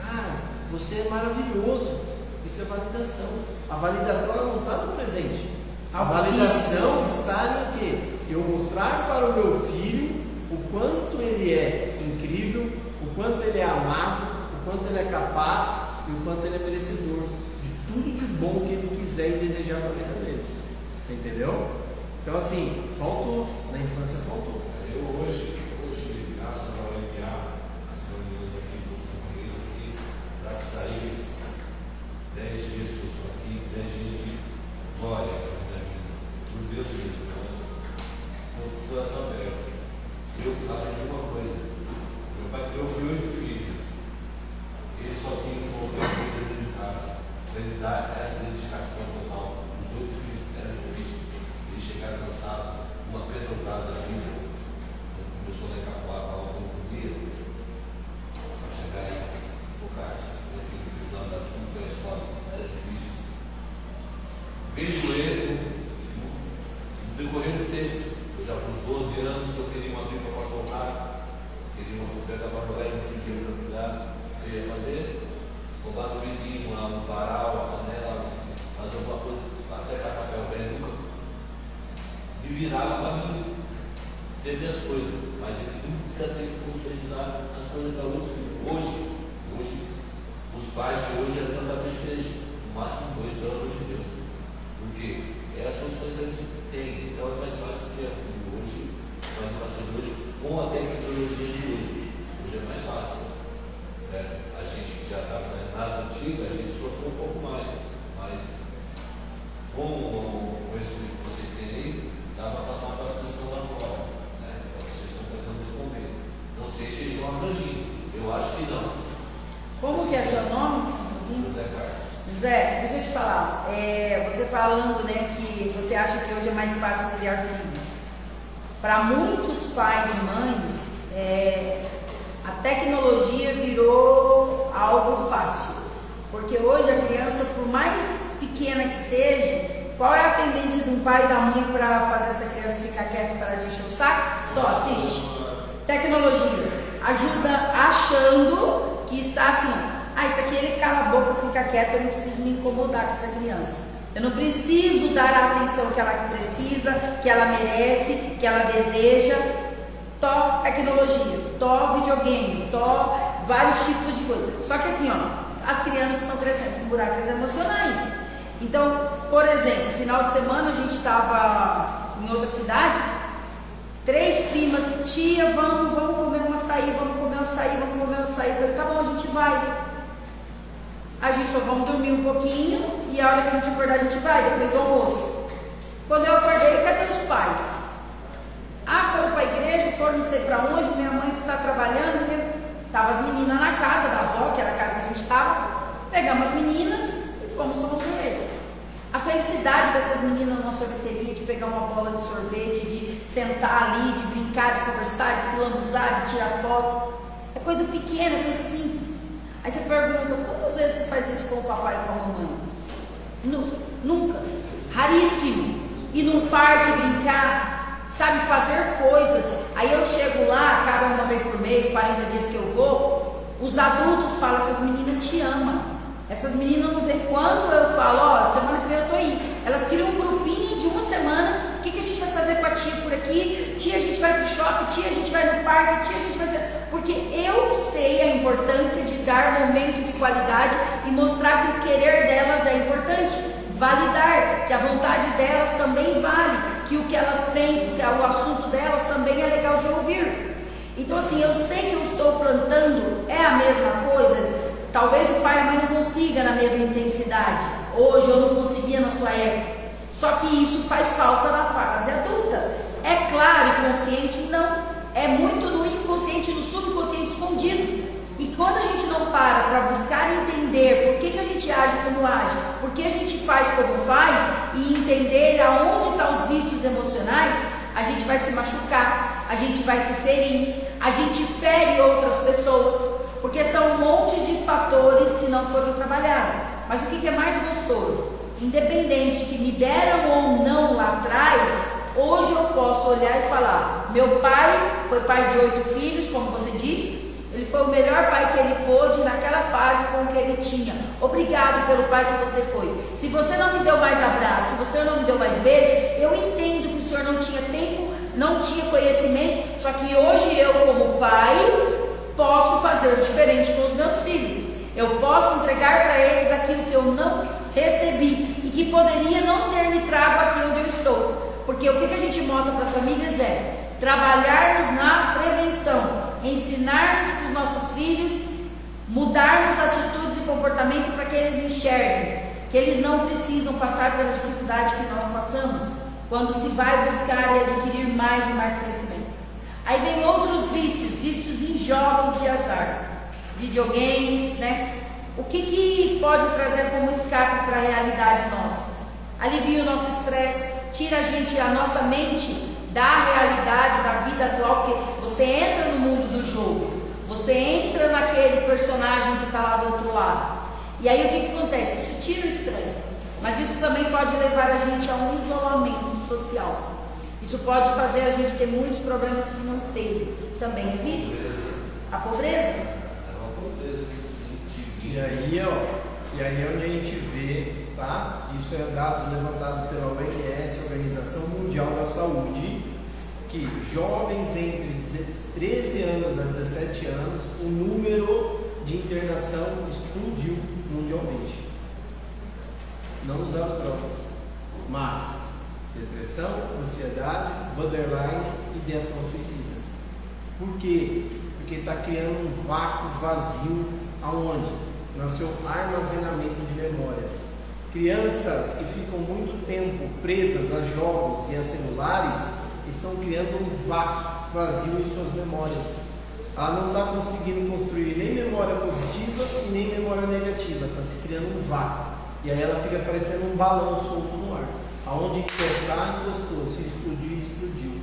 [SPEAKER 1] Cara, você é maravilhoso. Isso é validação. A validação ela não está no presente. A validação está em quê? Eu mostrar para o meu filho o quanto ele é incrível, o quanto ele é amado, o quanto ele é capaz e o quanto ele é merecedor de tudo de bom que ele quiser e desejar para a vida dele. Você entendeu? Então assim, faltou, na infância faltou.
[SPEAKER 5] Eu hoje, graças ao LPA, as reuniões aqui dos companheiros aqui, graças a eles, 10 dias que eu estou aqui, 10 dias de glória na minha vida. Por Deus mesmo, mas com o coração aberto. Eu aprendi uma coisa. Meu pai criou 8 filhos. Ele sozinho colocou dentro de casa. Para ele dar essa dedicação total. Os 8 filhos era difícil. Ele chegar cansado, uma Petrobras da vida. Começou a encapuar a autonomia. Para chegar aí, o Cássio, no final da como foi a escola, era difícil. Vejo ele no decorrer do tempo. Eu já com 12 anos que eu queria uma Bíblia para soltar, queria uma furpeta para jogar e não tinha dinheiro para cuidar. O que eu ia fazer? Roubar do vizinho, lá no varal, a panela, fazer alguma coisa, até tacar ferro bem nunca. Me virava para mim ter minhas coisas, mas ele nunca teve condições de dar as coisas para outros filhos. Hoje, os pais de hoje é tanta besteira, no máximo 2, pelo amor de Deus. Porque é as condições que eles têm, então é mais fácil ter a filho hoje, com a educação de hoje, com a tecnologia de hoje. Hoje é mais fácil. A gente que já estava nas antigas, a gente sofreu um pouco mais, mas com esse que vocês têm aí, dá para passar para as pessoas lá fora. Vocês estão tentando responder. Não sei se eles estão abrangindo. Eu acho que não.
[SPEAKER 2] Como que é seu nome?
[SPEAKER 5] José Carlos.
[SPEAKER 2] José, deixa eu te falar. Você falando, né, que você acha que hoje é mais fácil criar filhos. Para muitos pais e mães, a tecnologia virou algo fácil. Porque hoje a criança, por mais pequena que seja, qual é a tendência de um pai e da mãe para fazer essa criança ficar quieta e parar de encher o saco? Então assiste. Tecnologia ajuda achando que está assim, isso aqui ele cala a boca, fica quieto, eu não preciso me incomodar com essa criança. Eu não preciso dar a atenção que ela precisa, que ela merece, que ela deseja. Tó tecnologia, tó videogame, tó vários tipos de coisa. Só que assim, as crianças estão crescendo com buracos emocionais. Então, por exemplo, final de semana a gente estava em outra cidade, 3 primas, tia, vamos comer um açaí, vamos comer um açaí. Eu falei, tá bom, a gente vai. A gente só vamos dormir um pouquinho e a hora que a gente acordar a gente vai, depois do almoço. Quando eu acordei, cadê os pais? Foram para a igreja, foram não sei para onde, minha mãe está trabalhando, estavam as meninas na casa da avó, que era a casa que a gente estava, pegamos as meninas e fomos tomar um sorvete. A felicidade dessas meninas numa sorveteria, de pegar uma bola de sorvete, de sentar ali, de brincar, de conversar, de se lambuzar, de tirar foto, é coisa pequena, é coisa simples. Aí você pergunta, quantas vezes você faz isso com o papai e com a mamãe? Nunca. Raríssimo. Ir num parque brincar, sabe, fazer coisas. Aí eu chego lá, cada uma vez por mês, 40 dias que eu vou, os adultos falam, essas meninas te amam. Essas meninas não vêem. Quando eu falo, semana que vem eu tô aí, elas criam um grupinho de uma semana. O que a gente vai fazer com a tia por aqui? Tia, a gente vai pro shopping, tia, a gente vai no parque, tia, a gente vai... Porque eu sei a importância de dar momento de qualidade e mostrar que o querer delas é importante. validar que a vontade delas também vale, que o que elas pensam, que o assunto delas também é legal de ouvir. Então assim, eu sei que eu estou plantando, é a mesma coisa. Talvez o pai e a mãe não consiga na mesma intensidade, hoje eu não conseguia na sua época, só que isso faz falta na fase adulta. É claro e consciente? Não, é muito no inconsciente, no subconsciente escondido. E quando a gente não para buscar entender por que a gente age como age, por que a gente faz como faz, e entender aonde estão os vícios emocionais, a gente vai se machucar, a gente vai se ferir, a gente fere outras pessoas, porque são um monte de fatores que não foram trabalhados. Mas o que é mais gostoso? Independente que me deram ou não lá atrás, hoje eu posso olhar e falar: meu pai foi pai de 8 filhos, como você disse. Ele foi o melhor pai que ele pôde naquela fase com o que ele tinha. Obrigado pelo pai que você foi. Se você não me deu mais abraço, se você não me deu mais beijo, eu entendo que o senhor não tinha tempo, não tinha conhecimento. Só que hoje eu, como pai, posso fazer o diferente com os meus filhos. Eu posso entregar para eles aquilo que eu não recebi e que poderia não ter me trago aqui onde eu estou. Porque o que a gente mostra para as famílias é trabalharmos na prevenção, ensinarmos para os nossos filhos, mudarmos atitudes e comportamento para que eles enxerguem que eles não precisam passar pela dificuldade que nós passamos quando se vai buscar e adquirir mais e mais conhecimento. Aí vem outros vícios em jogos de azar, videogames, né? O que pode trazer como escape para a realidade nossa? Alivia o nosso estresse, tira a nossa mente da realidade, da vida atual, porque você entra no mundo do jogo, você entra naquele personagem que está lá do outro lado, e aí o que acontece? Isso tira o estresse, mas isso também pode levar a gente a um isolamento social, isso pode fazer a gente ter muitos problemas financeiros, também é vício, a pobreza.
[SPEAKER 5] É uma pobreza, sim.
[SPEAKER 1] E aí é onde a gente vê, tá? Isso é dados levantados pela OMS, Organização Mundial da Saúde, que jovens entre 13 anos a 17 anos, o número de internação explodiu mundialmente. Não usaram drogas, mas depressão, ansiedade, borderline e ideação suicida. Por quê? Porque está criando um vácuo vazio aonde? No seu armazenamento de memórias. Crianças que ficam muito tempo presas a jogos e a celulares estão criando um vácuo vazio em suas memórias. Ela não está conseguindo construir nem memória positiva e nem memória negativa, está se criando um vácuo. E aí ela fica parecendo um balão solto no ar. Aonde encostar, encostou, se explodir, explodiu.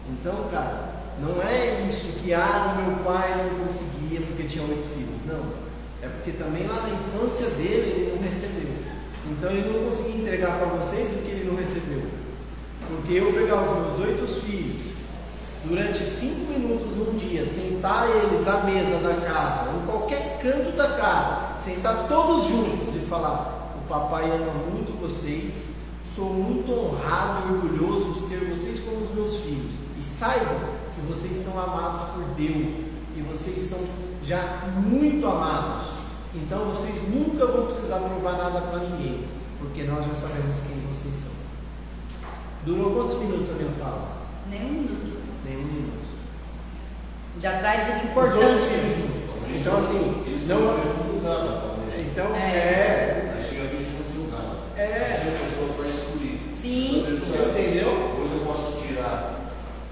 [SPEAKER 1] Então, cara, não é isso que meu pai não conseguia porque tinha 8 filhos. Não. É porque também lá na infância dele ele não recebeu. Então ele não conseguia entregar para vocês o que ele não recebeu. Porque eu pegar os meus 8 filhos, durante 5 minutos num dia, sentar eles à mesa da casa, em qualquer canto da casa, sentar todos juntos e falar: o papai ama muito vocês, sou muito honrado e orgulhoso de ter vocês como os meus filhos. E saibam que vocês são amados por Deus e vocês são já muito amados. Então vocês nunca vão precisar provar nada para ninguém, porque nós já sabemos quem vocês são. Durou quantos minutos a minha fala?
[SPEAKER 2] Nem um minuto.
[SPEAKER 1] Nem um minuto.
[SPEAKER 2] Já traz a
[SPEAKER 1] Os outros
[SPEAKER 2] importância.
[SPEAKER 1] filhos juntos. Então assim, não. Então
[SPEAKER 5] Aí chega a bicho não julgar. Chega a pessoa para excluir.
[SPEAKER 2] Sim.
[SPEAKER 1] Você entendeu?
[SPEAKER 5] Hoje eu posso tirar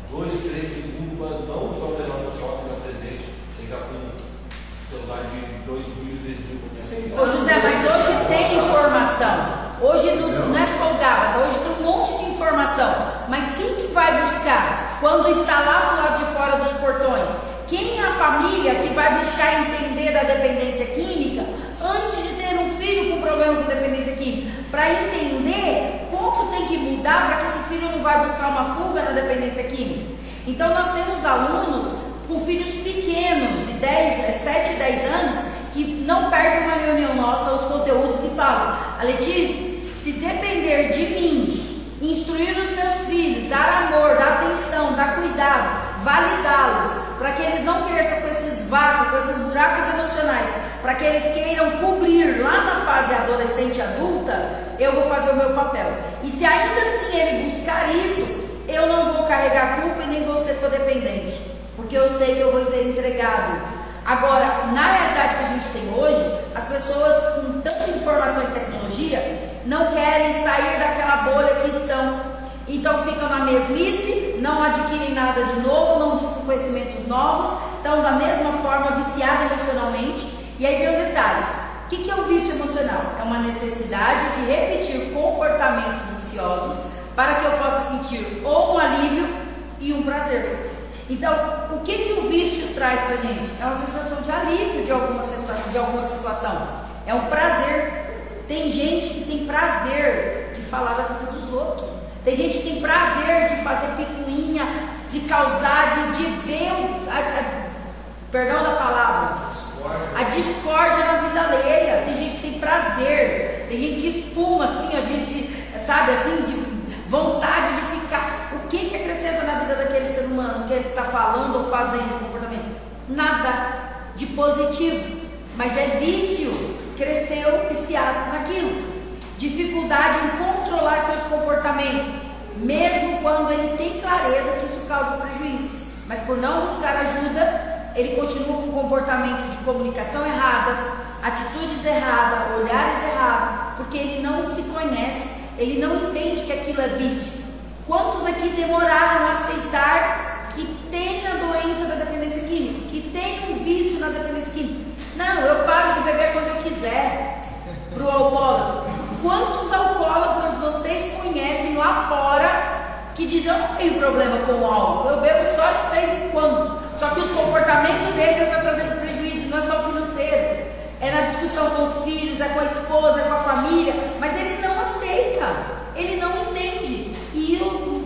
[SPEAKER 5] 2, 3 segundos para não só levar no shopping no presente, pegar com celular de 2.000, 3.000.
[SPEAKER 2] Ô José, mas hoje tem informação. Hoje não é só o GABA, hoje tem um monte de informação. Mas quem que vai buscar quando está lá do lado de fora dos portões? Quem é a família que vai buscar entender da dependência química antes de ter um filho com problema com dependência química? Para entender como tem que mudar para que esse filho não vai buscar uma fuga na dependência química. Então nós temos alunos com filhos pequenos, de 7 e 10 anos, que não perdem uma reunião nossa, os conteúdos, e falam: a Letícia, se depender de mim, instruir os meus filhos, dar amor, dar atenção, dar cuidado, validá-los, para que eles não cresçam com esses vácuos, com esses buracos emocionais, para que eles queiram cobrir lá na fase adolescente e adulta, eu vou fazer o meu papel. E se ainda assim ele buscar isso, eu não vou carregar a culpa e nem vou ser codependente, porque eu sei que eu vou ter entregado. Agora, na realidade que a gente tem hoje, as pessoas com tanta informação e tecnologia não querem sair daquela bolha que estão. Então ficam na mesmice, não adquirem nada de novo, não buscam conhecimentos novos, estão da mesma forma viciados emocionalmente. E aí vem um detalhe: o que é o vício emocional? É uma necessidade de repetir comportamentos viciosos para que eu possa sentir ou um alívio e um prazer. Então, o que o vício traz pra gente? É uma sensação de alívio de alguma situação, é um prazer. Tem gente que tem prazer de falar da vida dos outros. Tem gente que tem prazer de fazer picuinha, de causar, de ver, perdão da palavra, a discórdia na vida alheia. Tem gente que tem prazer, tem gente que espuma assim, ó, sabe assim, de vontade de ficar. O que acrescenta na vida daquele ser humano que ele está falando ou fazendo comportamento? Nada de positivo, mas é vício. Cresceu viciado naquilo. Dificuldade em controlar seus comportamentos, mesmo quando ele tem clareza que isso causa prejuízo, mas por não buscar ajuda, ele continua com um comportamento de comunicação errada, atitudes erradas, olhares errados, porque ele não se conhece, ele não entende que aquilo é vício. Quantos aqui demoraram a aceitar que tem a doença da dependência química, que tem um vício na dependência química? Não, eu paro de beber quando eu quiser. Para o alcoólatra, quantos alcoólatras vocês conhecem lá fora que dizem: eu não tenho problema com o álcool, eu bebo só de vez em quando, só que os comportamentos dele estão trazendo prejuízo, não é só financeiro, é na discussão com os filhos, é com a esposa, é com a família, mas ele não aceita, ele não entende. E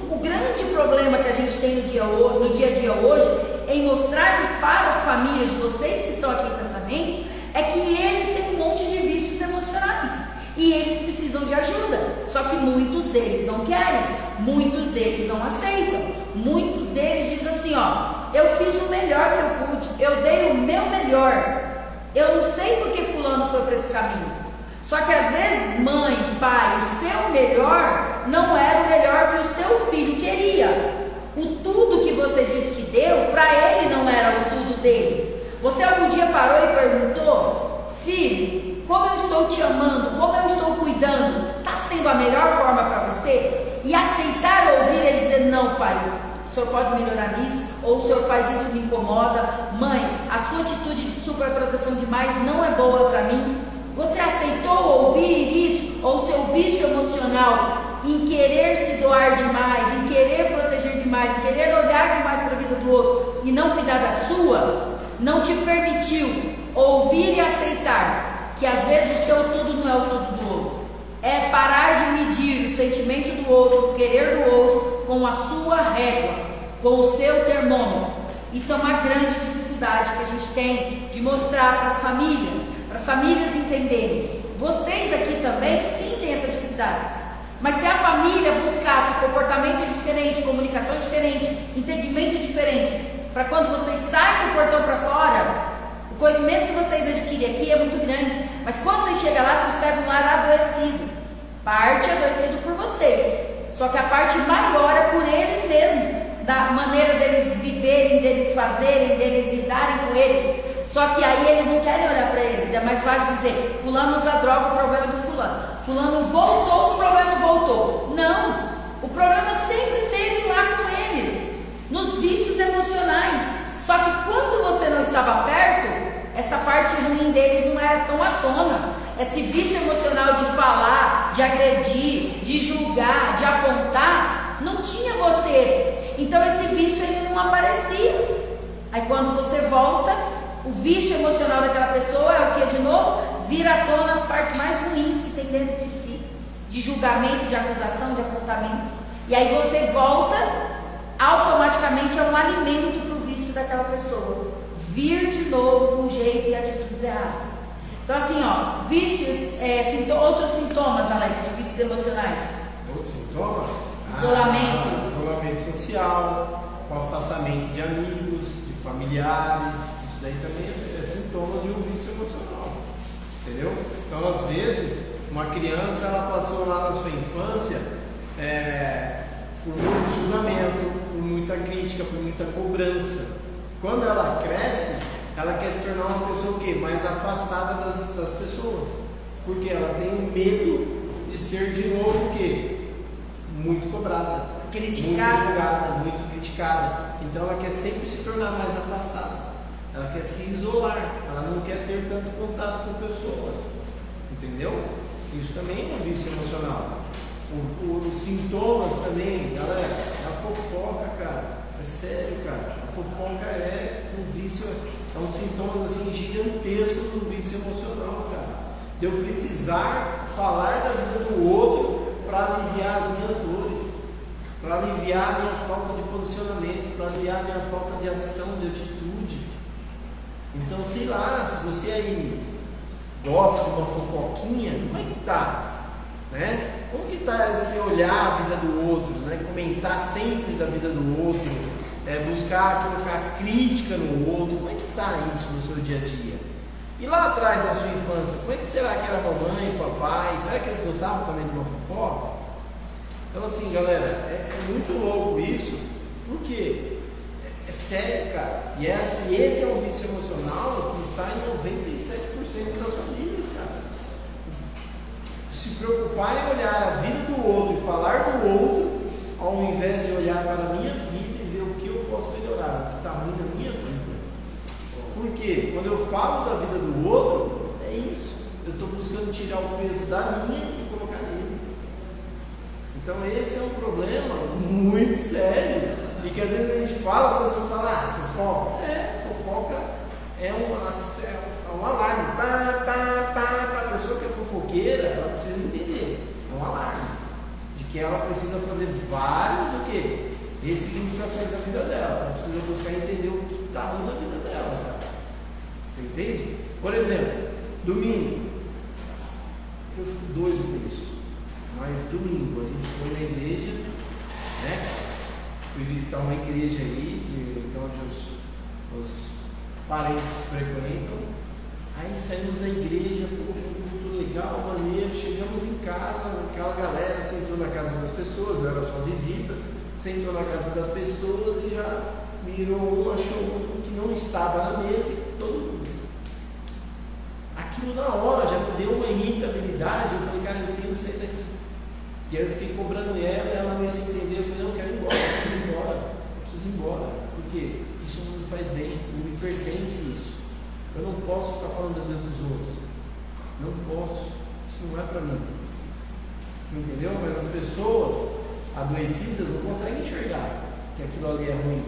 [SPEAKER 2] o grande problema que a gente tem no dia a dia hoje, em mostrarmos para as famílias de vocês que estão aqui também, é que eles têm um monte de vícios emocionais e eles precisam de ajuda, só que muitos deles não querem, muitos deles não aceitam, muitos deles dizem assim: ó, eu fiz o melhor que eu pude, eu dei o meu melhor, eu não sei porque fulano foi para esse caminho. Só que às vezes, mãe, pai, o seu melhor não era o melhor que o seu filho queria. O tudo que você disse que deu, para ele não era o tudo dele. Você algum dia parou e perguntou: filho, como eu estou te amando, como eu estou cuidando, está sendo a melhor forma para você? E aceitar ouvir ele dizer: não, pai, o senhor pode melhorar nisso, ou o senhor faz isso, me incomoda. Mãe, a sua atitude de superproteção demais não é boa para mim. Você aceitou ouvir isso, ou seu vício emocional em querer se doar demais, em querer proteger demais, em querer olhar demais para a vida do outro e não cuidar da sua, não te permitiu ouvir e aceitar que às vezes o seu tudo não é o tudo do outro. É parar de medir o sentimento do outro, o querer do outro com a sua régua, com o seu termômetro. Isso é uma grande dificuldade que a gente tem de mostrar para as famílias entenderem. Vocês aqui também sim têm essa dificuldade. Mas se a família buscasse comportamento diferente, comunicação diferente, entendimento diferente, para quando vocês saem do portão para fora, o conhecimento que vocês adquirem aqui é muito grande, mas quando vocês chegam lá, vocês pegam um lar adoecido, parte adoecido por vocês, só que a parte maior é por eles mesmos, da maneira deles viverem, deles fazerem, deles lidarem com eles. Só que aí eles não querem olhar para eles, é mais fácil dizer: fulano usa droga, o problema é do fulano voltou, o problema voltou. Não, o problema sempre esteve lá com eles, nos vícios emocionais. Só que quando você não estava perto, essa parte ruim deles não era tão à tona. Esse vício emocional de falar, de agredir, de julgar, de apontar, não tinha você. Então esse vício ele não aparecia. Aí quando você volta, o vício emocional daquela pessoa é o que de novo? Vira à tona as partes mais ruins que tem dentro de si, de julgamento, de acusação, de apontamento. E aí você volta, automaticamente é um alimento para o vício daquela pessoa vir de novo com jeito e atitudes erradas. Então assim, ó, vícios, outros sintomas, Alex, de vícios emocionais.
[SPEAKER 1] Outros sintomas?
[SPEAKER 2] Isolamento.
[SPEAKER 1] Isolamento social, o afastamento de amigos, de familiares. Isso daí também é sintomas de um vício emocional, entendeu? Então, às vezes, uma criança, ela passou lá na sua infância por muito julgamento, por muita crítica, por muita cobrança. Quando ela cresce, ela quer se tornar uma pessoa o quê? Mais afastada das pessoas, porque ela tem medo de ser de novo o quê? Muito cobrada,
[SPEAKER 2] Criticada.
[SPEAKER 1] muito julgada, muito criticada. Então ela quer sempre se tornar mais afastada, ela quer se isolar, ela não quer ter tanto contato com pessoas, entendeu? Isso também é um vício emocional. Os sintomas também, galera, é a fofoca, cara, é sério, cara, a fofoca é um vício, é um sintoma assim gigantesco do vício emocional, cara. De eu precisar falar da vida do outro para aliviar as minhas dores, para aliviar a minha falta de posicionamento, para aliviar a minha falta de ação, de atitude. Então, sei lá, se você aí gosta de uma fofoquinha, como é que tá? Né? Como que tá esse olhar a vida do outro, né? Comentar sempre da vida do outro, buscar colocar crítica no outro, como é que tá isso no seu dia a dia? E lá atrás, na sua infância, como é que será que era a mamãe, o papai? Será que eles gostavam também de uma fofoca? Então assim, galera, é muito louco isso, porque é sério, cara. E esse é um vício emocional que está em 97% das famílias, cara. Se preocupar em olhar a vida do outro e falar do outro, ao invés de olhar para a minha vida e ver o que eu posso melhorar, o que está ruim na minha vida. Porque quando eu falo da vida do outro, é isso. Eu estou buscando tirar o peso da minha e colocar nele. Então esse é um problema muito sério. E que às vezes a gente fala, as pessoas falam, fofoca. Fofoca é um alarme. A pessoa que é fofoqueira, ela precisa entender. É um alarme. De que ela precisa fazer várias o quê? Ressignificações da vida dela. Ela precisa buscar entender o que está ruim na vida dela. Cara. Você entende? Por exemplo, domingo. Eu fico doido com isso. Mas domingo a gente foi na igreja, né? Fui visitar uma igreja aí, onde os parentes frequentam. Aí saímos da igreja, um culto legal, maneiro, chegamos em casa, aquela galera sentou na casa das pessoas, eu era só visita, sentou na casa das pessoas e já mirou um, achou um que não estava na mesa e todo mundo. Aquilo na hora já me deu uma irritabilidade, eu falei, cara, eu tenho que sair daqui. E aí eu fiquei cobrando ela meio sem entender, eu falei, não, eu quero ir embora, eu preciso ir embora, porque isso não me faz bem, não me pertence isso. Eu não posso ficar falando da vida dos outros, não posso, isso não é para mim. Você entendeu? Mas as pessoas adoecidas não conseguem enxergar que aquilo ali é ruim.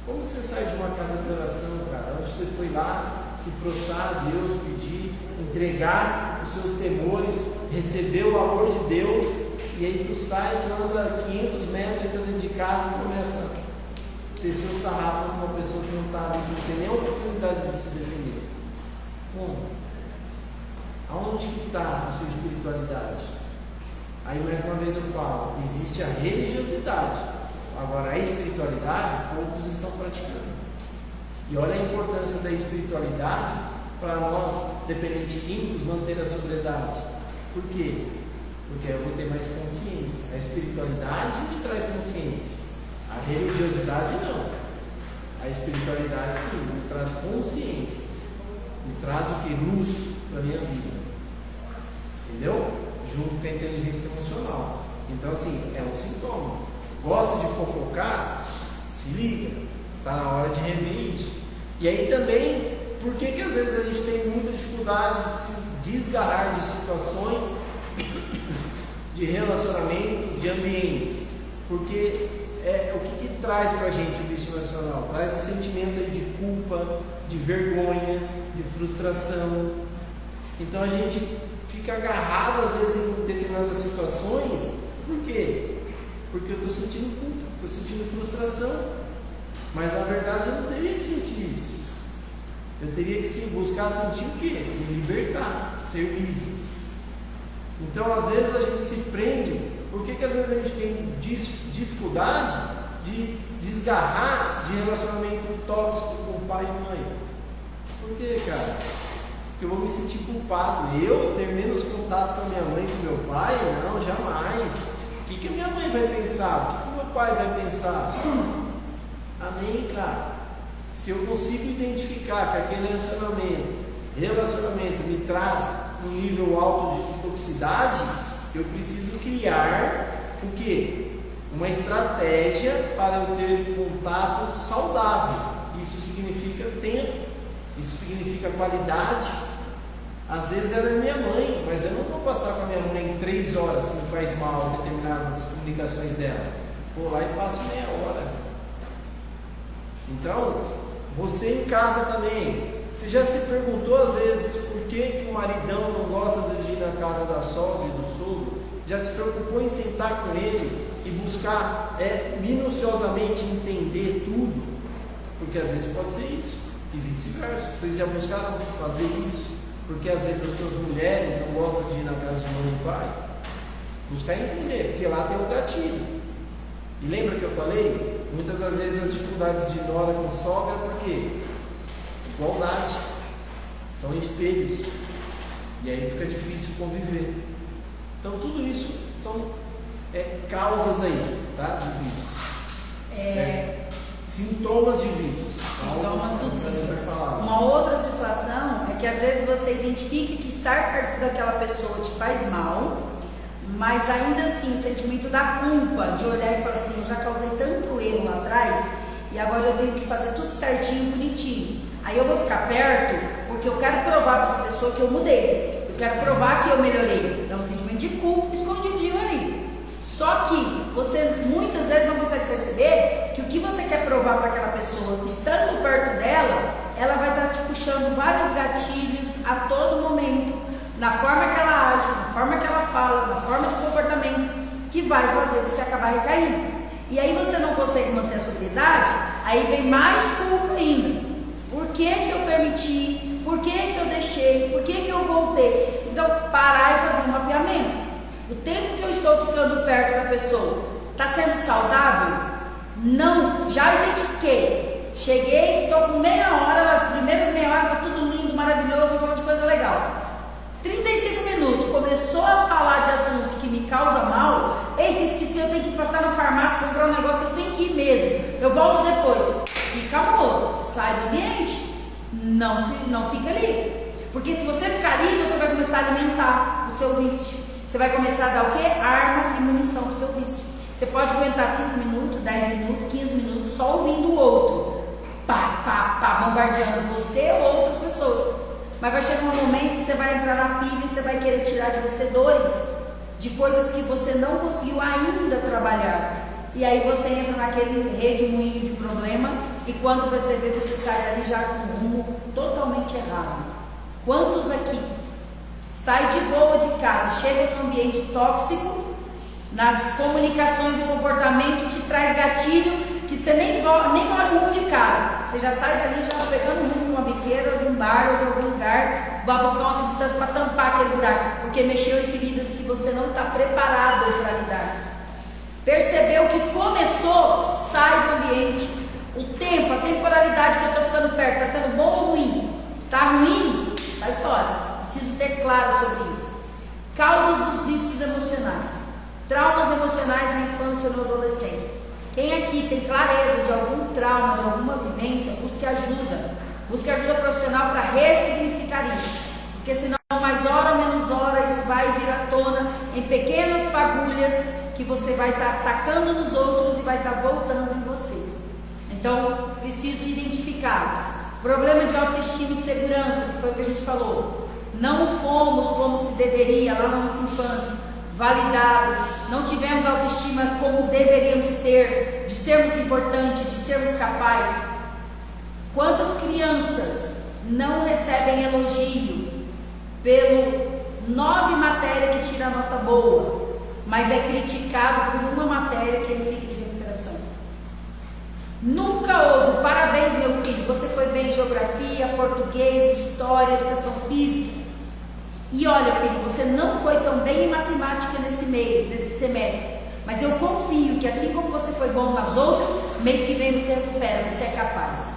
[SPEAKER 1] Como que você sai de uma casa de oração, cara, onde você foi lá se prostrar a Deus, pedir, entregar os seus temores, receber o amor de Deus, e aí tu sai, tu anda 500 metros, entra dentro de casa e começa a descer o sarrafo de uma pessoa que não está ali, que não tem nem oportunidade de se defender. Como? Aonde que está a sua espiritualidade? Aí mais uma vez eu falo, existe a religiosidade, agora a espiritualidade, poucos estão praticando. E olha a importância da espiritualidade para nós, dependentes químicos, manter a sobriedade. Por quê? Porque eu vou ter mais consciência. A espiritualidade me traz consciência. A religiosidade não. A espiritualidade sim, me traz consciência. Me traz o que? Luz para a minha vida. Entendeu? Junto com a inteligência emocional. Então assim, é um sintoma. Gosta de fofocar? Se liga. Está na hora de rever isso. E aí também, por que às vezes a gente tem muita dificuldade de se desgarrar de situações, de relacionamentos, de ambientes? Porque o que traz para a gente o vício emocional? Traz o sentimento aí de culpa, de vergonha, de frustração. Então a gente fica agarrado às vezes em determinadas situações. Por quê? Porque eu estou sentindo culpa, estou sentindo frustração. Mas na verdade eu não teria que sentir isso. Eu teria que buscar sentir o quê? Me libertar, ser livre. Então às vezes a gente se prende. Por que às vezes a gente tem dificuldade de desgarrar de relacionamento tóxico com pai e mãe? Por quê, cara? Porque eu vou me sentir culpado. Eu ter menos contato com a minha mãe e com meu pai? Não, jamais. O que a minha mãe vai pensar? O que o meu pai vai pensar? Amém, cara? Se eu consigo identificar que aquele relacionamento me traz um nível alto de toxicidade, eu preciso criar o quê? Uma estratégia para eu ter contato saudável. Isso significa tempo, isso significa qualidade. Às vezes ela é minha mãe, mas eu não vou passar com a minha mãe 3 horas se me faz mal determinadas comunicações dela. Vou lá e passo meia hora. Então, você em casa também, você já se perguntou às vezes por que o maridão não gosta às vezes de ir na casa da sogra e do sogro? Já se preocupou em sentar com ele e buscar minuciosamente entender tudo? Porque às vezes pode ser isso, e vice-versa. Vocês já buscaram fazer isso? Porque às vezes as suas mulheres não gostam de ir na casa de mãe e pai? Buscar entender, porque lá tem um gatilho. E lembra que eu falei? Muitas das vezes as dificuldades de nora com sogra, por quê? Igualdade. São espelhos. E aí fica difícil conviver. Então tudo isso são causas aí, tá? De vício. Sintomas de vícios.
[SPEAKER 2] Sintomas dos vícios. Uma outra situação é que às vezes você identifica que estar perto daquela pessoa te faz mal, mas ainda assim o sentimento da culpa de olhar e falar assim, eu já causei tanto erro lá atrás e agora eu tenho que fazer tudo certinho, bonitinho. Aí eu vou ficar perto porque eu quero provar para essa pessoa que eu mudei, eu quero provar que eu melhorei. Então um sentimento de culpa escondidinho ali. Só que você muitas vezes não consegue perceber que o que você quer provar para aquela pessoa, estando perto dela, ela vai estar te puxando vários gatilhos a todo momento, na forma que ela age, na forma que ela fala, na forma de comportamento, que vai fazer você acabar recaindo. E aí você não consegue manter a sobriedade, aí vem mais culpa ainda. Por que que eu permiti? Por que que eu deixei? Por que que eu voltei? Então, parar e fazer um mapeamento. O tempo que eu estou ficando perto da pessoa está sendo saudável? Não, já identifiquei. Cheguei, estou com meia hora, as primeiras meia hora está tudo lindo, maravilhoso, falando de coisa legal. 35 minutos, começou a falar de assunto que me causa mal. Eita, esqueci, eu tenho que passar na farmácia, comprar um negócio, eu tenho que ir mesmo. Eu volto depois. E acabou, sai do ambiente. Não fica ali. Porque se você ficar ali, você vai começar a alimentar o seu vício. Você vai começar a dar o quê? Arma e munição para o seu vício. Você pode aguentar 5 minutos, 10 minutos, 15 minutos só ouvindo o outro. Bombardeando você ou outras pessoas. Mas vai chegar um momento que você vai entrar na pilha e você vai querer tirar de você dores de coisas que você não conseguiu ainda trabalhar. E aí você entra naquele redemoinho de problema e quando você vê, você sai dali já com um rumo totalmente errado. Quantos aqui sai de boa de casa, chega num ambiente tóxico, nas comunicações e comportamento te traz gatilho que você nem olha o rumo de casa, você já sai dali já pegando o rumo de uma biqueira ou de um bar ou de algum lugar, vai buscar uma substância para tampar aquele buraco, porque mexeu em feridas que você não está preparado para lidar. Percebeu que começou, sai do ambiente. O tempo, a temporalidade que eu estou ficando perto, está sendo bom ou ruim? Está ruim? Sai fora. Preciso ter claro sobre isso. Causas dos vícios emocionais. Traumas emocionais na infância ou na adolescência. Quem aqui tem clareza de algum trauma, de alguma vivência, busque ajuda. Busque ajuda profissional para ressignificar isso. Porque senão, mais hora ou menos hora, isso vai vir à tona em pequenas fagulhas que você vai estar atacando nos outros e vai estar voltando em você. Então, preciso identificá-los. Problema de autoestima e segurança, que foi o que a gente falou. Não fomos como se deveria lá na nossa infância, validado, não tivemos autoestima como deveríamos ter, de sermos importantes, de sermos capazes. Quantas crianças não recebem elogio pelo 9 matérias que tira nota boa, mas é criticado por uma matéria que ele fica de recuperação? Nunca houve, parabéns meu filho, você foi bem em geografia, português, história, educação física. E olha filho, você não foi tão bem em matemática nesse mês, nesse semestre, mas eu confio que assim como você foi bom nas outras, mês que vem você recupera, você é capaz.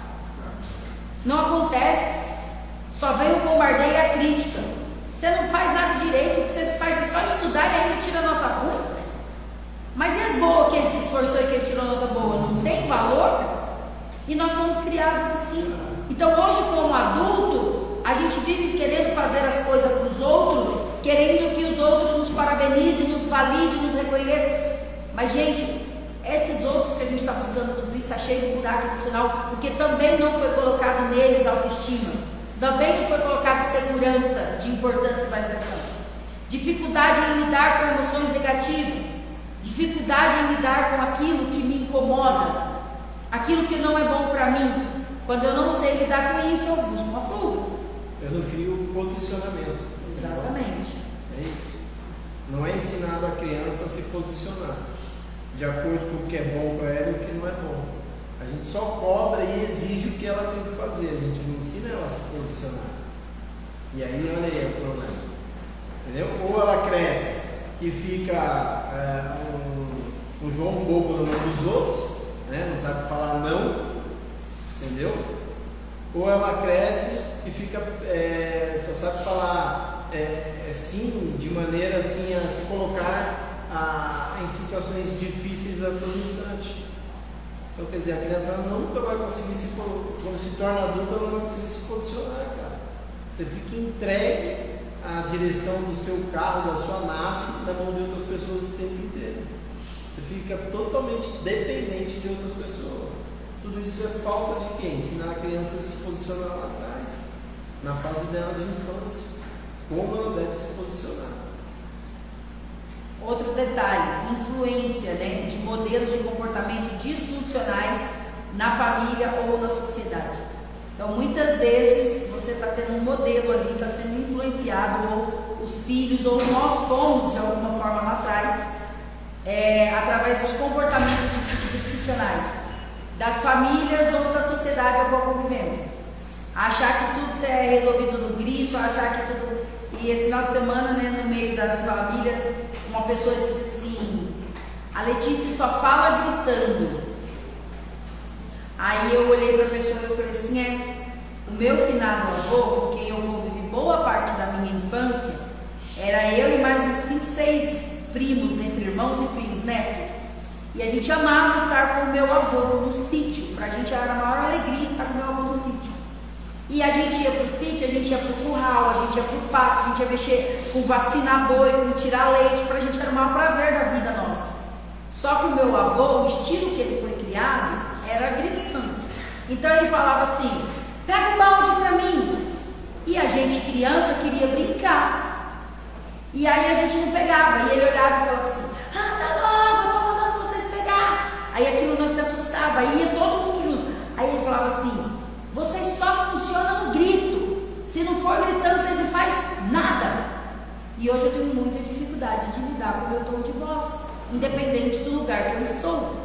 [SPEAKER 2] Não acontece. Só vem o bombardeio e a crítica. Você não faz nada direito, o que você faz é só estudar e ainda tira nota ruim. Mas e as boas que ele se esforçou e que ele tirou nota boa? Não tem valor? E nós somos criados assim. Então hoje, como adulto, a gente vive querendo fazer as coisas para os outros, querendo que os outros nos parabenizem, nos validem, nos reconheçam. Mas gente, esses outros que a gente está buscando tudo isso está cheio de buraco emocional, porque também não foi colocado neles autoestima, também não foi colocado segurança de importância e validação, dificuldade em lidar com emoções negativas, dificuldade em lidar com aquilo que me incomoda, aquilo que não é bom para mim. Quando eu não sei lidar com isso, eu busco uma fuga.
[SPEAKER 1] Eu não crio posicionamento.
[SPEAKER 2] Exatamente.
[SPEAKER 1] É isso. Não é ensinado a criança a se posicionar de acordo com o que é bom para ela e o que não é bom. A gente só cobra e exige o que ela tem que fazer. A gente não ensina ela a se posicionar. E aí, olha aí o problema. Entendeu? Ou ela cresce e fica um João bobo no meio dos outros, né? Não sabe falar não, entendeu? Ou ela cresce e fica, só sabe falar sim, de maneira assim a se colocar em situações difíceis a todo instante. Então, quer dizer, a criança nunca vai conseguir quando se torna adulta, ela não vai conseguir se posicionar, cara. Você fica entregue à direção do seu carro, da sua nave, na mão de outras pessoas o tempo inteiro. Você fica totalmente dependente de outras pessoas. Tudo isso é falta de quem? Ensinar a criança a se posicionar lá atrás, na fase dela de infância, como ela deve se posicionar.
[SPEAKER 2] Outro detalhe, influência, né, de modelos de comportamento disfuncionais na família ou na sociedade. Então, muitas vezes, você está tendo um modelo ali, está sendo influenciado, ou os filhos, ou nós fomos, de alguma forma lá atrás, através dos comportamentos disfuncionais, das famílias ou da sociedade a qual convivemos. Achar que tudo é resolvido no grito, achar que tudo... E esse final de semana, né, no meio das famílias, uma pessoa disse assim: a Letícia só fala gritando. Aí eu olhei para a pessoa e eu falei assim: o meu finado avô, com quem eu convivi boa parte da minha infância, era eu e mais uns 5, 6 primos, entre irmãos e primos, netos. E a gente amava estar com o meu avô no sítio. Para a gente era a maior alegria estar com o meu avô no sítio. E a gente ia pro sítio, a gente ia pro curral, a gente ia pro pasto, a gente ia mexer com vacinar boi, com tirar leite. Pra gente era o maior prazer da vida nossa. Só que o meu avô, o estilo que ele foi criado, era gritando. Então ele falava assim: pega o balde pra mim. E a gente, criança, queria brincar. E aí a gente não pegava. E ele olhava e falava assim: anda logo, eu tô mandando vocês pegar. Aí aquilo nós se assustava, aí ia todo mundo junto. Aí ele falava assim: vocês só funcionam no grito. Se não for gritando, vocês não fazem nada. E hoje eu tenho muita dificuldade de lidar com o meu tom de voz, independente do lugar que eu estou.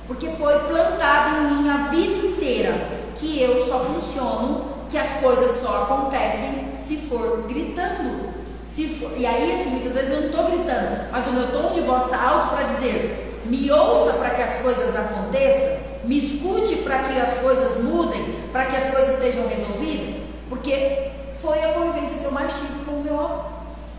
[SPEAKER 2] Porque foi plantado em mim a vida inteira que eu só funciono, que as coisas só acontecem se for gritando. E aí, assim, muitas vezes eu não estou gritando, mas o meu tom de voz está alto para dizer: me ouça para que as coisas aconteçam, me escute para que as coisas mudem, para que as coisas sejam resolvidas, porque foi a convivência que eu mais tive com o meu avô.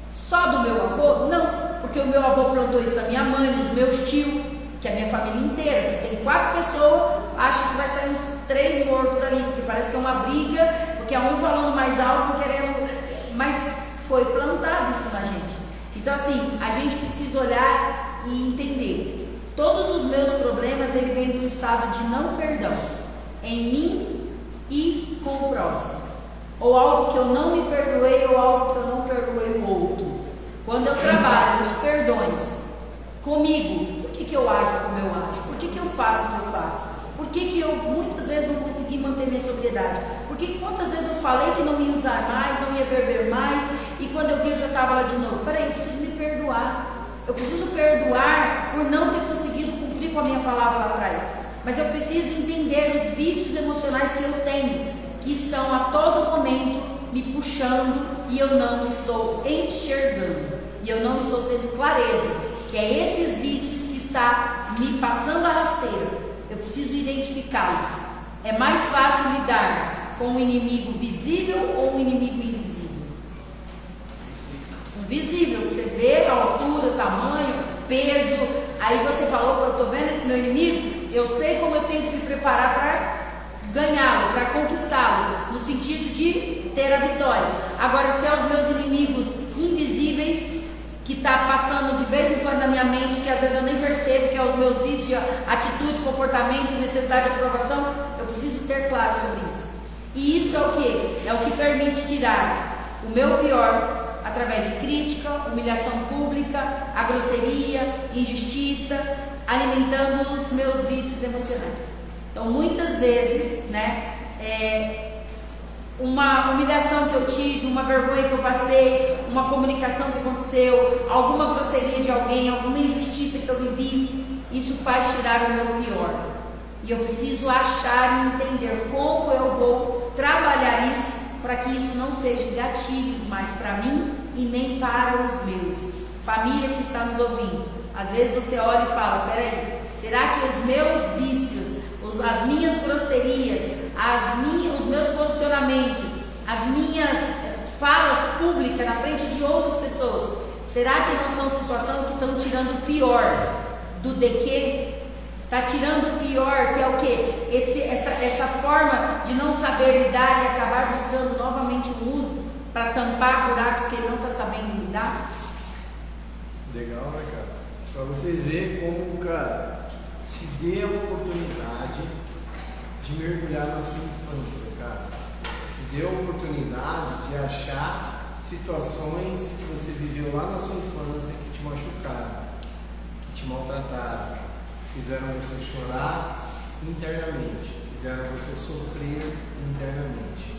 [SPEAKER 2] Só do meu avô? Não, porque o meu avô plantou isso na minha mãe, nos meus tios, que é a minha família inteira. Se tem 4 pessoas, acho que vai sair uns 3 mortos dali, porque parece que é uma briga, porque é um falando mais alto, querendo... Mas foi plantado isso na gente. Então, assim, a gente precisa olhar e entender. Todos os meus problemas, ele vem do estado de não perdão em mim e com o próximo, ou algo que eu não me perdoei, ou algo que eu não perdoei o outro. Quando eu trabalho os perdões comigo, por que eu ajo como eu ajo? Por que eu faço o que eu faço? Por que eu muitas vezes não consegui manter minha sobriedade? Porque quantas vezes eu falei que não ia usar mais, não ia beber mais, e quando eu vi eu já estava lá de novo. Peraí, eu preciso me perdoar. Eu preciso perdoar por não ter conseguido cumprir com a minha palavra lá atrás. Mas eu preciso entender os vícios emocionais que eu tenho, que estão a todo momento me puxando e eu não estou enxergando. E eu não estou tendo clareza que é esses vícios que está me passando a rasteira. Eu preciso identificá-los. É mais fácil lidar com um inimigo visível ou um inimigo invisível? Um visível, você vê a altura, tamanho, peso, aí você falou, eu estou vendo esse meu inimigo, eu sei como eu tenho que me preparar para ganhá-lo, para conquistá-lo, no sentido de ter a vitória. Agora, se é os meus inimigos invisíveis, que está passando de vez em quando na minha mente, que às vezes eu nem percebo, que é os meus vícios de atitude, comportamento, necessidade de aprovação, eu preciso ter claro sobre isso. E isso é o que? É o que permite tirar o meu pior através de crítica, humilhação pública, a grosseria, injustiça, alimentando os meus vícios emocionais. Então, muitas vezes, né, uma humilhação que eu tive, uma vergonha que eu passei, uma comunicação que aconteceu, alguma grosseria de alguém, alguma injustiça que eu vivi, isso faz tirar o meu pior. E eu preciso achar e entender como eu vou trabalhar isso para que isso não seja gatilhos mais para mim e nem para os meus. Família que está nos ouvindo, às vezes você olha e fala, peraí, será que os meus vícios, as minhas grosserias, os meus posicionamentos, as minhas falas públicas na frente de outras pessoas, será que não são situações que estão tirando o pior do DQ? Está tirando o pior, que é o quê? Essa forma de não saber lidar e acabar buscando novamente um uso para tampar buracos que ele não está sabendo lidar?
[SPEAKER 1] Legal, né, cara? Para vocês verem como, cara, se dê a oportunidade de mergulhar na sua infância, cara. Se dê a oportunidade de achar situações que você viveu lá na sua infância que te machucaram, que te maltrataram, fizeram você chorar internamente, fizeram você sofrer internamente.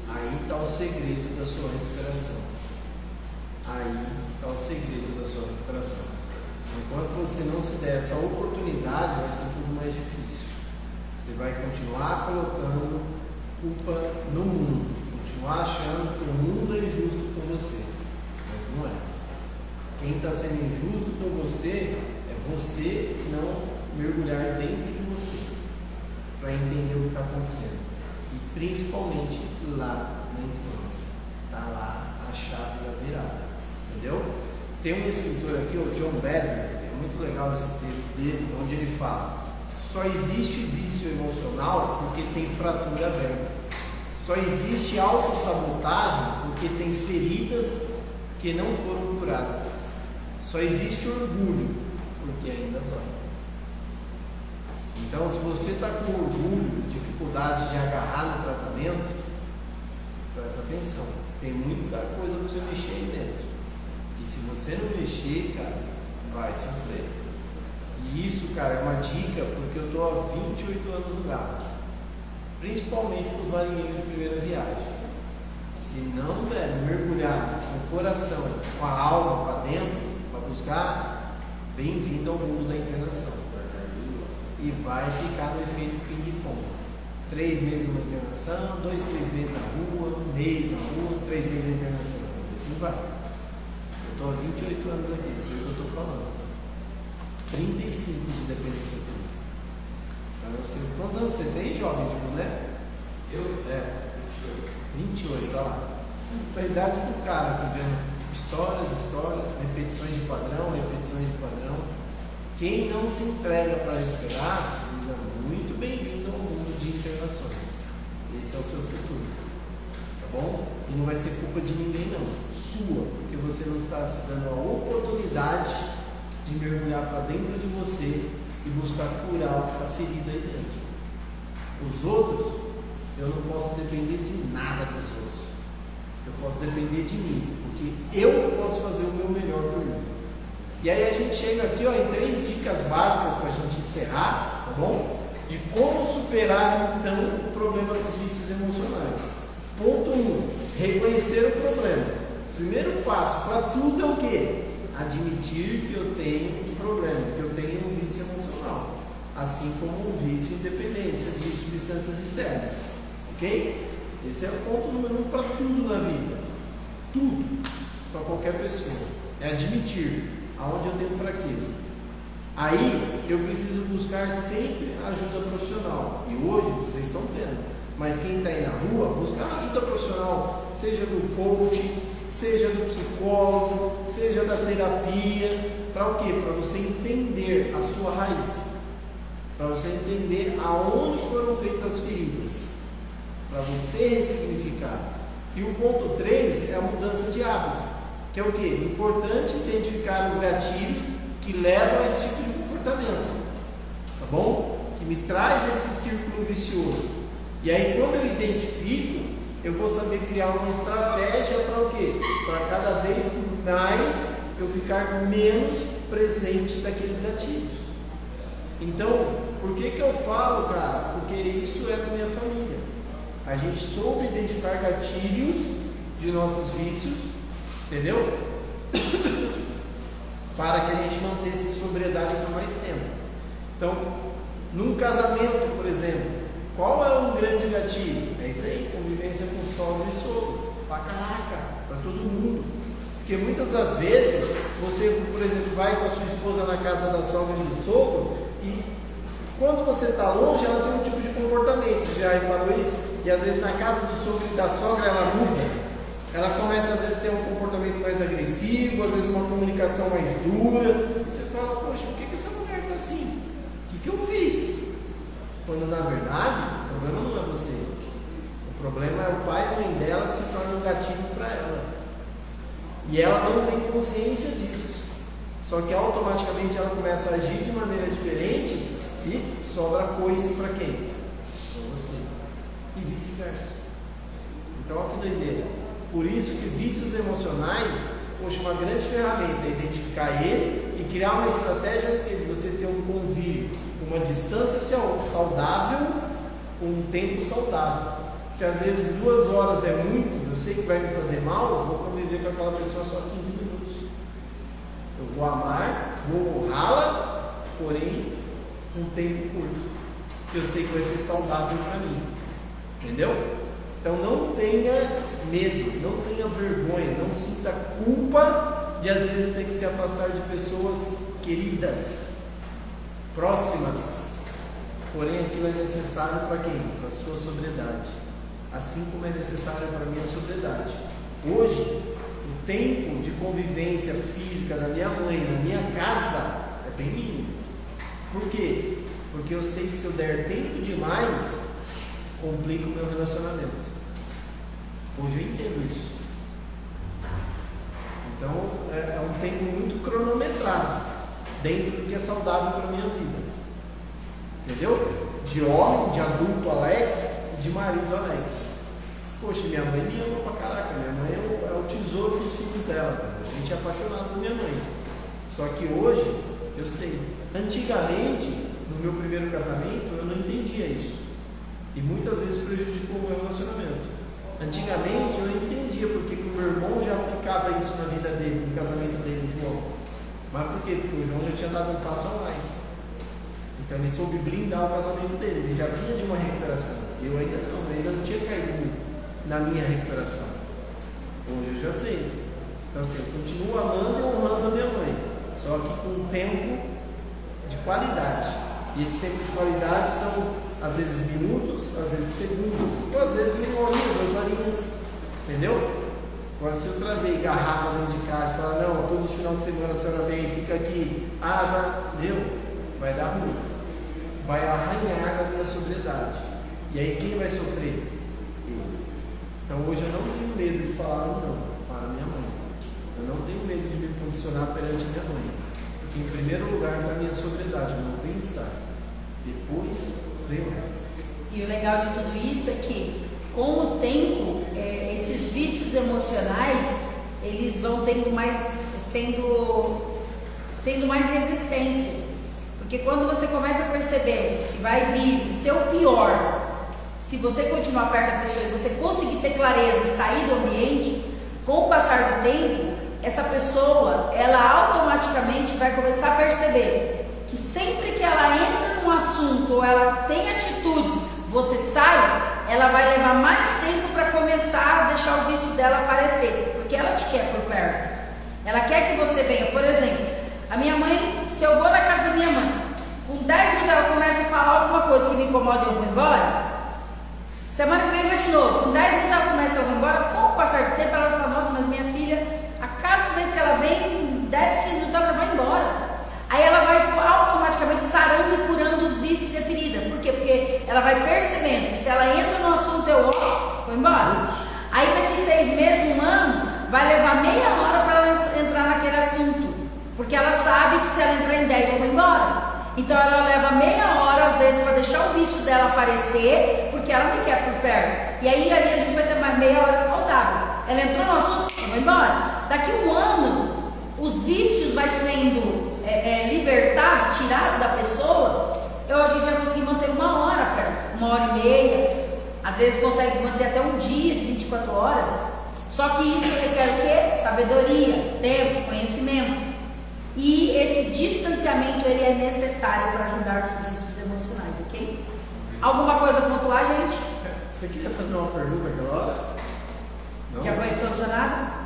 [SPEAKER 1] Aí está o segredo da sua recuperação. Aí está o segredo da sua recuperação. Enquanto você não se der essa oportunidade, vai ser tudo mais difícil. Você vai continuar colocando culpa no mundo, continuar achando que o mundo é injusto com você, mas não é. Quem está sendo injusto com você é você não mergulhar dentro de você para entender o que está acontecendo, e principalmente lá na infância. Está lá a chave da virada, entendeu? Tem um escritor aqui, o John Bevere, é muito legal esse texto dele, onde ele fala: só existe vício emocional porque tem fratura aberta, só existe autossabotagem porque tem feridas que não foram curadas, só existe orgulho porque ainda dói. Então, se você está com orgulho, dificuldade de agarrar no tratamento, presta atenção, tem muita coisa para você mexer aí dentro. E se você não mexer, cara, vai sofrer. E isso, cara, é uma dica, porque eu estou há 28 anos no gato, principalmente para os marinheiros de primeira viagem. Se não, velho, mergulhar no coração, com a alma para dentro, para buscar, bem-vindo ao mundo da internação. E vai ficar no efeito ping-pong. 3 meses numa internação, 2, 3 meses na rua, 1 mês na rua, 3 meses na internação. Assim vai. Eu estou há 28 anos aqui, não sei o que eu estou falando. 35 de dependência química. Então, eu sei quantos anos você tem, jovem, de boneco?
[SPEAKER 5] Eu?
[SPEAKER 1] 28, tá lá. Então, a idade do cara que vendo histórias, repetições de padrão. Quem não se entrega para recuperar, seja muito bem-vindo ao mundo de internações. Esse é o seu futuro, tá bom? E não vai ser culpa de ninguém não, sua, porque você não está se dando a oportunidade de mergulhar para dentro de você e buscar curar o que está ferido aí dentro. Os outros, eu não posso depender de nada dos outros. Eu posso depender de mim, porque eu posso fazer o meu melhor por mim. E aí a gente chega aqui, ó, em 3 dicas básicas para a gente encerrar, tá bom? De como superar então o problema dos vícios emocionais. Ponto 1, reconhecer o problema. Primeiro passo para tudo é o quê? Admitir que eu tenho um problema, que eu tenho um vício emocional, assim como um vício em dependência de substâncias externas, ok? Esse é o ponto número 1 para tudo na vida. Tudo, para qualquer pessoa, é admitir aonde eu tenho fraqueza. Aí eu preciso buscar sempre ajuda profissional. E hoje vocês estão tendo. Mas quem está aí na rua, busca ajuda profissional, seja do coach, seja do psicólogo, seja da terapia. Para o quê? Para você entender a sua raiz, para você entender aonde foram feitas as feridas, para você ressignificar. E o ponto 3 é a mudança de hábito, que é o quê? Importante identificar os gatilhos que levam a esse tipo de comportamento, tá bom? Que me traz esse círculo vicioso. E aí, quando eu identifico, eu vou saber criar uma estratégia para o quê? Para cada vez mais eu ficar menos presente daqueles gatilhos. Então, por que eu falo, cara? Porque isso é da minha família. A gente soube identificar gatilhos de nossos vícios, entendeu? Para que a gente mantesse sobriedade por mais tempo. Então, num casamento, por exemplo, qual é um grande gatilho? É isso aí, convivência com sogra e sogro. Pra caraca, para todo mundo. Porque muitas das vezes, você, por exemplo, vai com a sua esposa na casa da sogra e do sogro, e quando você está longe, ela tem um tipo de comportamento. Você já reparou isso? E às vezes na casa do sogro e da sogra ela muda. Ela começa às vezes a ter um comportamento mais agressivo, às vezes uma comunicação mais dura. E você fala, poxa, por que essa mulher está assim? O que eu fiz? Quando na verdade, o problema não é você. O problema é o pai e a mãe dela que se torna um gatilho para ela. E ela não tem consciência disso. Só que automaticamente ela começa a agir de maneira diferente e sobra coice para quem? Para você. E vice-versa. Então, olha que doideira. Por isso que vícios emocionais, poxa, uma grande ferramenta é identificar ele e criar uma estratégia de você ter um convívio, uma distância saudável, com um tempo saudável. Se às vezes 2 horas é muito, eu sei que vai me fazer mal, eu vou conviver com aquela pessoa só 15 minutos. Eu vou amar, vou honrá-la, porém, um tempo curto, que eu sei que vai ser saudável para mim. Entendeu? Então não tenha medo, não tenha vergonha, não sinta culpa de às vezes ter que se afastar de pessoas queridas, próximas. Porém, aquilo é necessário para quem? Para a sua sobriedade. Assim como é necessário para a minha sobriedade. Hoje, o tempo de convivência física da minha mãe na minha casa é bem mínimo. Por quê? Porque eu sei que se eu der tempo demais, complica o meu relacionamento. Hoje eu entendo isso. Então, é um tempo muito cronometrado, dentro do que é saudável para a minha vida. Entendeu? De homem, de adulto Alex, e de marido Alex. Poxa, minha mãe me ama pra caraca. Minha mãe é o tesouro dos filhos dela. A gente é apaixonado por minha mãe. Só que hoje, eu sei. Antigamente, no meu primeiro casamento, eu não entendia isso. E muitas vezes prejudicou o meu relacionamento. Antigamente, eu não entendia porque que o meu irmão já aplicava isso na vida dele, no casamento dele, o João. Mas por quê? Porque o João já tinha dado um passo a mais. Então ele soube blindar o casamento dele, ele já vinha de uma recuperação. Eu ainda não tinha caído na minha recuperação. Hoje eu já sei. Então assim, eu continuo amando e honrando a minha mãe, só que com um tempo de qualidade. E esse tempo de qualidade são às vezes minutos, às vezes segundos, ou às vezes 1 horinha, 2 horinhas. Entendeu? Agora se eu trazer garrafa dentro de casa e falar, não, todo final de semana a senhora vem, fica aqui, vai dar ruim. Vai arranhar na minha sobriedade. E aí quem vai sofrer? Eu. Então hoje eu não tenho medo de falar não para minha mãe. Eu não tenho medo de me posicionar perante a minha mãe. Porque em primeiro lugar está a minha sobriedade, o meu bem-estar. Depois vem o resto.
[SPEAKER 2] E o legal de tudo isso é que com o tempo, esses vícios emocionais, eles vão tendo mais resistência. Porque quando você começa a perceber que vai vir o seu pior, se você continuar perto da pessoa e você conseguir ter clareza e sair do ambiente, com o passar do tempo, essa pessoa, ela automaticamente vai começar a perceber que sempre que ela entra num assunto ou ela tem atitudes, você sai, ela vai levar mais tempo para começar a deixar o vício dela aparecer, porque ela te quer por perto. Ela quer que você venha. Por exemplo, a minha mãe, se eu vou na casa da minha mãe, com 10 minutos ela começa a falar alguma coisa que me incomoda e eu vou embora, Semana que vem vai de novo. Com 10 minutos ela começa a ir embora. Com o passar do tempo, ela vai falar: nossa, mas minha filha, a cada vez que ela vem, 10, 15 minutos ela vai embora. Aí ela vai automaticamente sarando e curando os vícios e a ferida. Por quê? Porque ela vai percebendo que se ela entra no assunto, eu vou embora. Aí daqui 6 meses, 1 ano, vai levar meia hora para ela entrar naquele assunto. Porque ela sabe que se ela entrar em 10, eu vou embora. Então ela leva meia hora, às vezes, para deixar o vício dela aparecer, porque ela me quer por perto. E aí a gente vai ter mais meia hora saudável. Ela entrou no assunto, eu vou embora. Daqui 1 ano, os vícios vai sendo libertado, tirado da pessoa, a gente vai conseguir manter 1 hora perto, 1h30, às vezes consegue manter até um dia de 24 horas, só que isso requer o quê? Sabedoria, tempo, conhecimento, e esse distanciamento ele é necessário para ajudar nos vícios emocionais, ok? Alguma coisa a pontuar, gente?
[SPEAKER 1] Você queria fazer uma pergunta aquela hora? Não?
[SPEAKER 2] Já foi solucionado?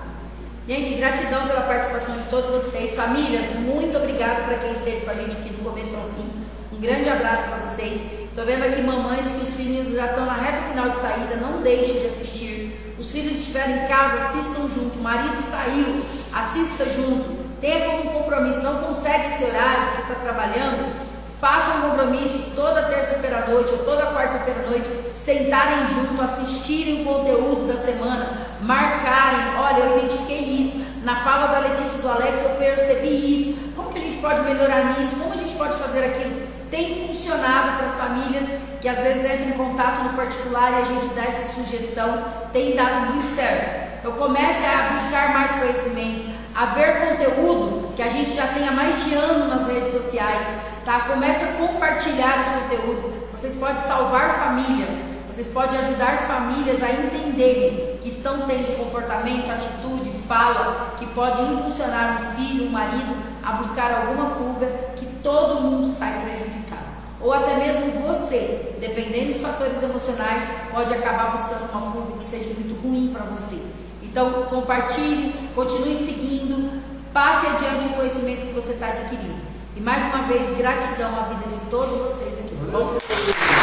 [SPEAKER 2] Gente, gratidão pela participação de todos vocês. Famílias, muito obrigado para quem esteve com a gente aqui do começo ao fim. Um grande abraço para vocês. Estou vendo aqui mamães que os filhos já estão na reta final de saída. Não deixem de assistir. Os filhos estiverem em casa, assistam junto. O marido saiu, assista junto. Tenha como um compromisso. Não consegue esse horário porque está trabalhando. Façam um compromisso toda terça-feira à noite ou toda quarta-feira à noite, sentarem junto, assistirem o conteúdo da semana, marcarem: olha, eu identifiquei isso, na fala da Letícia e do Alex eu percebi isso, como que a gente pode melhorar nisso, como a gente pode fazer aquilo. Tem funcionado para as famílias que às vezes entram em contato no particular e a gente dá essa sugestão, tem dado muito certo. Então comece a buscar mais conhecimento, a ver conteúdo que a gente já tem há mais de ano nas redes sociais, tá? Comece a compartilhar esse conteúdo. Vocês podem salvar famílias, vocês podem ajudar as famílias a entenderem que estão tendo comportamento, atitude, fala que pode impulsionar um filho, um marido a buscar alguma fuga, que todo mundo sai prejudicado. Ou até mesmo você, dependendo dos fatores emocionais, pode acabar buscando uma fuga que seja muito ruim para você. Então compartilhe, continue seguindo, passe adiante o conhecimento que você está adquirindo. E mais uma vez, gratidão à vida de todos vocês aqui.